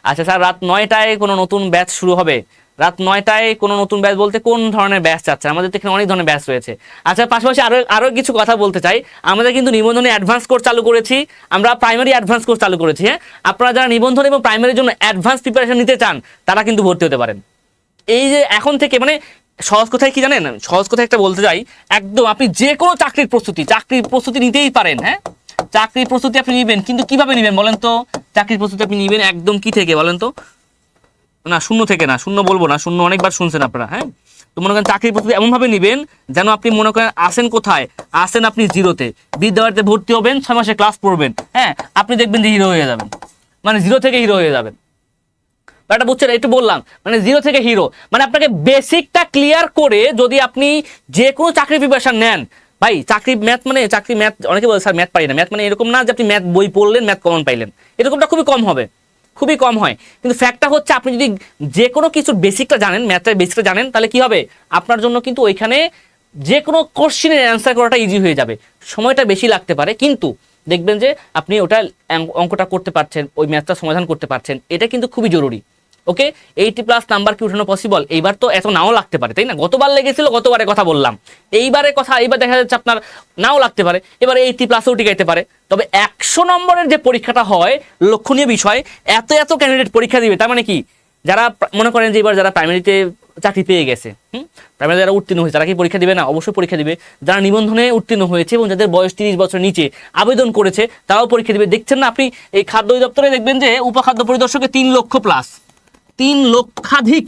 আচ্ছা স্যার রাত 9টায় কোনো নতুন ব্যাচ শুরু হবে? রাত 9টায় কোনো নতুন ব্যাচ বলতে কোন ধরনের ব্যাচ চাচ্ছে? আমাদের তো এখানে অনেক ধরনের ব্যাচ রয়েছে। আচ্ছা পাশাপাশি আরো কিছু কথা বলতে চাই, আমাদের কিন্তু নিবন্ধনে অ্যাডভান্স কোর্স চালু করেছি, আমরা প্রাইমারি অ্যাডভান্স কোর্স চালু করেছি। হ্যাঁ আপনারা যারা নিবন্ধন এবং প্রাইমারির জন্য অ্যাডভান্স প্রিপারেশন নিতে চান তারা কিন্তু ভর্তি হতে পারেন। এই যে এখন থেকে মানে সহজ কথায় কি জানেন, সহজ কথায় একটা বলতে চাই, একদম আপনি যে কোনো চাকরির প্রস্তুতি নিতেই পারেন। হ্যাঁ চাকরির প্রস্তুতি আপনি নেবেন, কিন্তু কিভাবে নেবেন বলেন তো? চাকরির প্রস্তুতি আপনি নেবেন একদম কি থেকে বলেন তো? না শূন্য থেকে না, শূন্য বলবো না, শূন্য অনেকবার শুনছেন আপনারা। হ্যাঁ তো মনে করেন চাকরির প্রস্তুতি এমনভাবে নেবেন যেন আপনি মনে করেন আসেন কোথায়, আসেন আপনি জিরোতে, বিদ্যালয়তে ভর্তি হবেন, 6 মাসে ক্লাস পড়বেন, হ্যাঁ আপনি দেখবেন যে হিরো হয়ে যাবেন, মানে জিরো থেকে হিরো হয়ে যাবেন। এটা বুঝছেন, একটু বললাম মানে জিরো থেকে হিরো, মানে আপনাকে বেসিকটা ক্লিয়ার করে যদি আপনি যে কোনো চাকরি প্রিপারেশন নেন, ভাই চাকরি ম্যাথ মানে চাকরি ম্যাথ, অনেকে বলে স্যার ম্যাথ পারি না, ম্যাথ মানে এরকম না যে আপনি ম্যাথ বই পড়লেন ম্যাথ কমন পাইলেন, এরকমটা খুবই কম হবে, খুবই কম হয়। কিন্তু ফ্যাক্টটা হচ্ছে আপনি যদি যে কোনো কিছুর বেসিকটা জানেন, ম্যাথের বেসিকটা জানেন, তাহলে কি হবে আপনার জন্য কিন্তু ওইখানে যে কোনো কোশ্চেনের অ্যান্সার করাটা ইজি হয়ে যাবে। সময়টা বেশি লাগতে পারে কিন্তু দেখবেন যে আপনি ওটা অঙ্কটা করতে পারছেন, ওই ম্যাথটা সমাধান করতে পারছেন, এটা কিন্তু খুবই জরুরি। ওকে, 80+ নাম্বার কি উঠানো পসিবল? এইবার তো এত নাও লাগতে পারে, তাই না? গতবার লেগেছিল, গতবারের কথা বললাম, এইবারের কথা এইবার দেখা যাচ্ছে আপনার নাও লাগতে পারে, এবার 80+ও টিকাইতে পারে। তবে 100 নম্বরের যে পরীক্ষাটা হয়, লক্ষণীয় বিষয়, এত ক্যান্ডিডেট পরীক্ষা দিবে, তার মানে কি যারা মনে করেন যে এবার যারা প্রাইমারিতে চাকরি পেয়ে গেছে, প্রাইমারি যারা উত্তীর্ণ হয়েছে তারা কি পরীক্ষা দিবে না? অবশ্যই পরীক্ষা দিবে। যারা নিবন্ধনে উত্তীর্ণ হয়েছে এবং যাদের বয়স 30 বছর নিচে আবেদন করেছে তারাও পরীক্ষা দিবে। দেখছেন না আপনি এই খাদ্য অধিদপ্তরে দেখবেন যে উপখাদ্য পরিদর্শকে 3 লক্ষ+, 3 লক্ষাধিক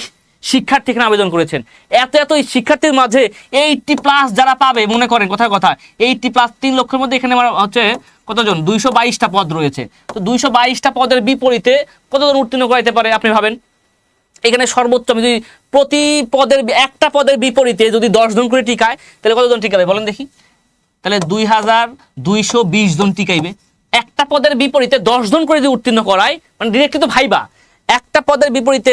শিক্ষার্থী এখানে আবেদন করেছেন। এত এত শিক্ষার্থীর মাঝে 80+ যারা পাবে, মনে করেন কথার কথা 80+, 3 লক্ষের মধ্যে এখানে আমার হচ্ছে কতজন, 222টা পদ রয়েছে। তো 222টা পদের বিপরীতে কতজন উত্তীর্ণ করাইতে পারে আপনি ভাবেন। এখানে সর্বোচ্চ আমি যদি প্রতি পদের একটা পদের বিপরীতে যদি 10 জন করে টিকায়, তাহলে কতজন টিকাবে বলেন দেখি? তাহলে 2220 জন টিকাইবে। একটা পদের বিপরীতে 10 জন করে যদি উত্তীর্ণ করায়, মানে ডিরেক্টলি তো ভাইবা, একটা পদের বিপরীতে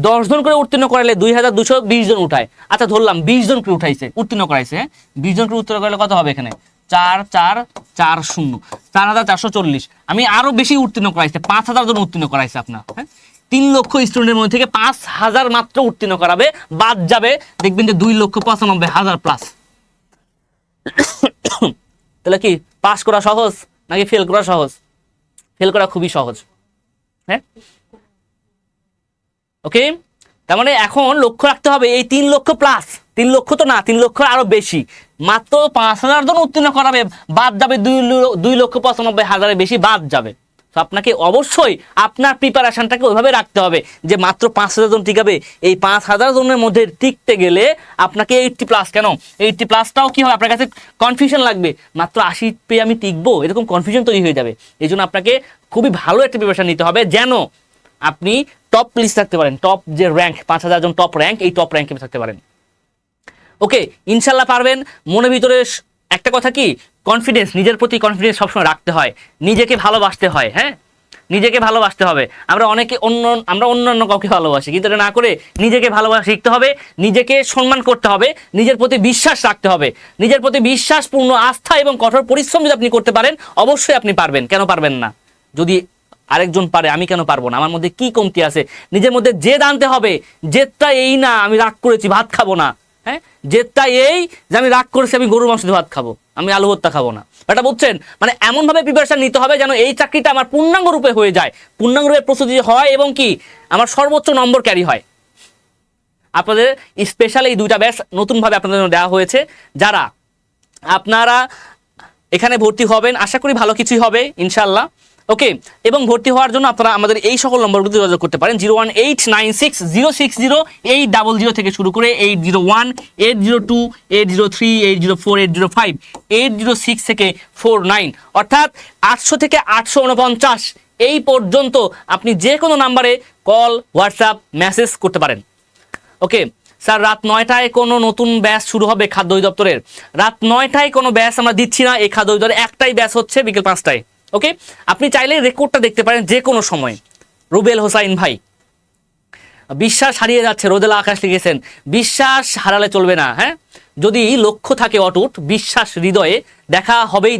10 জন করে উত্তীর্ণ করালে 2220 জন উঠায়। আচ্ছা ধরলাম 20 জন করে উঠাইছে, উত্তীর্ণ করাইছে, হ্যাঁ 20 জন করে উত্তীর্ণ করালে কত হবে এখানে? 4440, 4440। আমি আরো বেশি উত্তীর্ণ করাইছে, 5000 জন উত্তীর্ণ করাইছে আপনার, হ্যাঁ 3 লক্ষ স্টুডেন্টের মধ্যে থেকে 5000 মাত্র উত্তীর্ণ করাবে, বাদ যাবে দেখবেন যে 2,95,000 প্লাস। তাহলে কি পাস করা সহজ নাকি ফেল করা সহজ? ফেল করা খুবই সহজ, হ্যাঁ ওকে। তার মানে এখন লক্ষ্য রাখতে হবে এই 3 লক্ষ প্লাস, 3 লক্ষ তো না, 3 লক্ষ আরো বেশি, মাত্র 5000 জন উত্তীর্ণ করাবে, বাদ যাবে 2,95,000 বেশি বাদ যাবে। তো আপনাকে অবশ্যই আপনার প্রিপারেশনটাকে ওইভাবে রাখতে হবে যে মাত্র 5000 জন টিকাবে। এই 5000 জনের মধ্যে টিকতে গেলে আপনাকে 80+, কেন 80+টাও কি হবে আপনার কাছে কনফিউশন লাগবে, মাত্র 80 পেয়ে আমি টিকবো, এরকম কনফিউশন তৈরি হয়ে যাবে। এই জন্য আপনাকে খুবই ভালো একটা প্রিপারেশন নিতে হবে যেন আপনি টপ লিস্ট থাকতে পারেন, টপ যে র্যাঙ্ক 5000 জন টপ র্যাঙ্ক, এই টপ র্যাঙ্কে থাকতে পারেন। ওকে ইনশাল্লাহ পারবেন। মনের ভিতরে একটা কথা কি, কনফিডেন্স, নিজের প্রতি কনফিডেন্স সবসময় রাখতে হয়, নিজেকে ভালোবাসতে হয়, হ্যাঁ নিজেকে ভালোবাসতে হবে। আমরা অন্যান্য কাউকে ভালোবাসি, কিন্তু এটা না করে নিজেকে ভালোবাসা শিখতে হবে, নিজেকে সম্মান করতে হবে, নিজের প্রতি বিশ্বাস রাখতে হবে। নিজের প্রতি বিশ্বাসপূর্ণ আস্থা এবং কঠোর পরিশ্রম যদি আপনি করতে পারেন, অবশ্যই আপনি পারবেন। কেন পারবেন না? যদি আরেকজন পারে আমি কেন পারবো না? আমার মধ্যে কি কমতি আছে? নিজের মধ্যে জেদ আনতে হবে। জেদটা এই না আমি রাগ করেছি ভাত খাবো না, হ্যাঁ জেদটা এই যে আমি রাগ করেছি আমি গরুর মাংস দিয়ে ভাত খাবো, আমি আলু ভর্তা খাবো না। এটা বুঝছেন? মানে এমন ভাবে প্রিপারেশন নিতে হবে যেন এই চাকরিটা আমার পূর্ণাঙ্গ রূপে হয়ে যায়, পূর্ণাঙ্গ রূপে প্রস্তুতি হয় এবং কি আমার সর্বোচ্চ নম্বর ক্যারি হয়। আপনাদের স্পেশাল এই 2টা ব্যাচ নতুনভাবে আপনাদের জন্য দেওয়া হয়েছে। যারা আপনারা এখানে ভর্তি হবেন, আশা করি ভালো কিছুই হবে ইনশাল্লাহ। ওকে, এবং ভর্তি হওয়ার জন্য আপনারা আমাদের এই সকল নম্বরগুলোতে যোগাযোগ করতে পারেন। 01896060800 থেকে শুরু করে 801, 802, 803, 804, 805, 806 থেকে 49, অর্থাৎ 800 থেকে 849 এই পর্যন্ত আপনি যে কোনো নাম্বারে কল, হোয়াটসঅ্যাপ, মেসেজ করতে পারেন। ওকে স্যার, রাত 9টায় কোনো নতুন ব্যাচ শুরু হবে খাদ্য অধিদপ্তরের। রাত 9টায় কোনো ব্যাচ আমরা দিচ্ছি না, এই খাদ্য অধিদপ্তরে একটাই ব্যাচ হচ্ছে বিকেল 5টায়। ওকে, আপনি চাইলে রেকর্ডটা দেখতে পারেন যে কোনো সময়। রুবেল হোসাইন ভাই, বিশ্বাস হারিয়ে যাচ্ছে, রোদেলা আকাশ লিখেছেন, বিশ্বাস হারালে চলবে না, হ্যাঁ যদি লক্ষ্য থাকে অটুট, বিশ্বাস হৃদয়ে, দেখা হবেই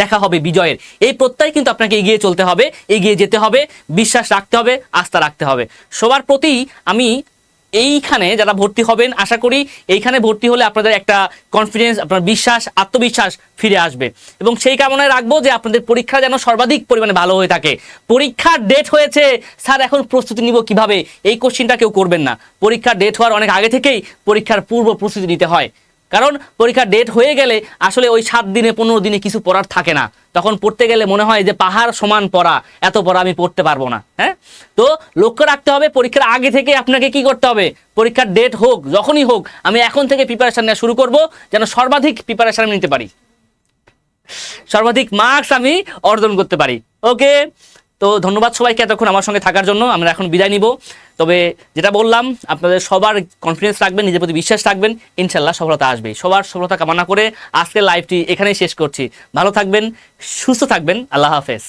দেখা হবে বিজয়ের। এই প্রত্যয় কিন্তু আপনাকে এগিয়ে চলতে হবে, এগিয়ে যেতে হবে, বিশ্বাস রাখতে হবে, আস্থা রাখতে হবে। সবার প্রতি আমি এইখানে যারা ভর্তি হবেন, আশা করি এইখানে ভর্তি হলে আপনাদের একটা কনফিডেন্স, আপনার বিশ্বাস, আত্মবিশ্বাস ফিরে আসবে এবং সেই কামনায় রাখবো যে আপনাদের পরীক্ষা যেন সর্বাধিক পরিমাণে ভালো হয়ে থাকে। পরীক্ষার ডেট হয়েছে স্যার, এখন প্রস্তুতি নিব কিভাবে, এই কোশ্চিনটা কেউ করবেন না। পরীক্ষার ডেট হওয়ার অনেক আগে থেকেই পরীক্ষার পূর্ব প্রস্তুতি নিতে হয়, কারণ পরীক্ষার ডেট হয়ে গেলে আসলে ওই 7 দিনে 15 দিনে কিছু পড়ার থাকে না। তখন পড়তে গেলে মনে হয় যে পাহাড় সমান পড়া, এত পড়া আমি পড়তে পারবো না। হ্যাঁ, তো লক্ষ্য রাখতে হবে পরীক্ষার আগে থেকে আপনাকে কি করতে হবে, পরীক্ষার ডেট হোক যখনই হোক, আমি এখন থেকে প্রিপারেশন নেওয়া শুরু করব যেন সর্বাধিক প্রিপারেশন আমি নিতে পারি, সর্বাধিক মার্কস আমি অর্জন করতে পারি। ওকে, তো ধন্যবাদ সবাইকে এতক্ষণ আমার সঙ্গে থাকার জন্য। আমরা এখন বিদায় নিব। তবে যেটা বললাম, আপনাদের সবার কনফিডেন্স রাখবেন, নিজের প্রতি বিশ্বাস রাখবেন, ইনশাল্লাহ সফলতা আসবে। সবার সফলতা কামনা করে আজকের লাইভটি এখানেই শেষ করছি। ভালো থাকবেন, সুস্থ থাকবেন, আল্লাহ হাফেজ।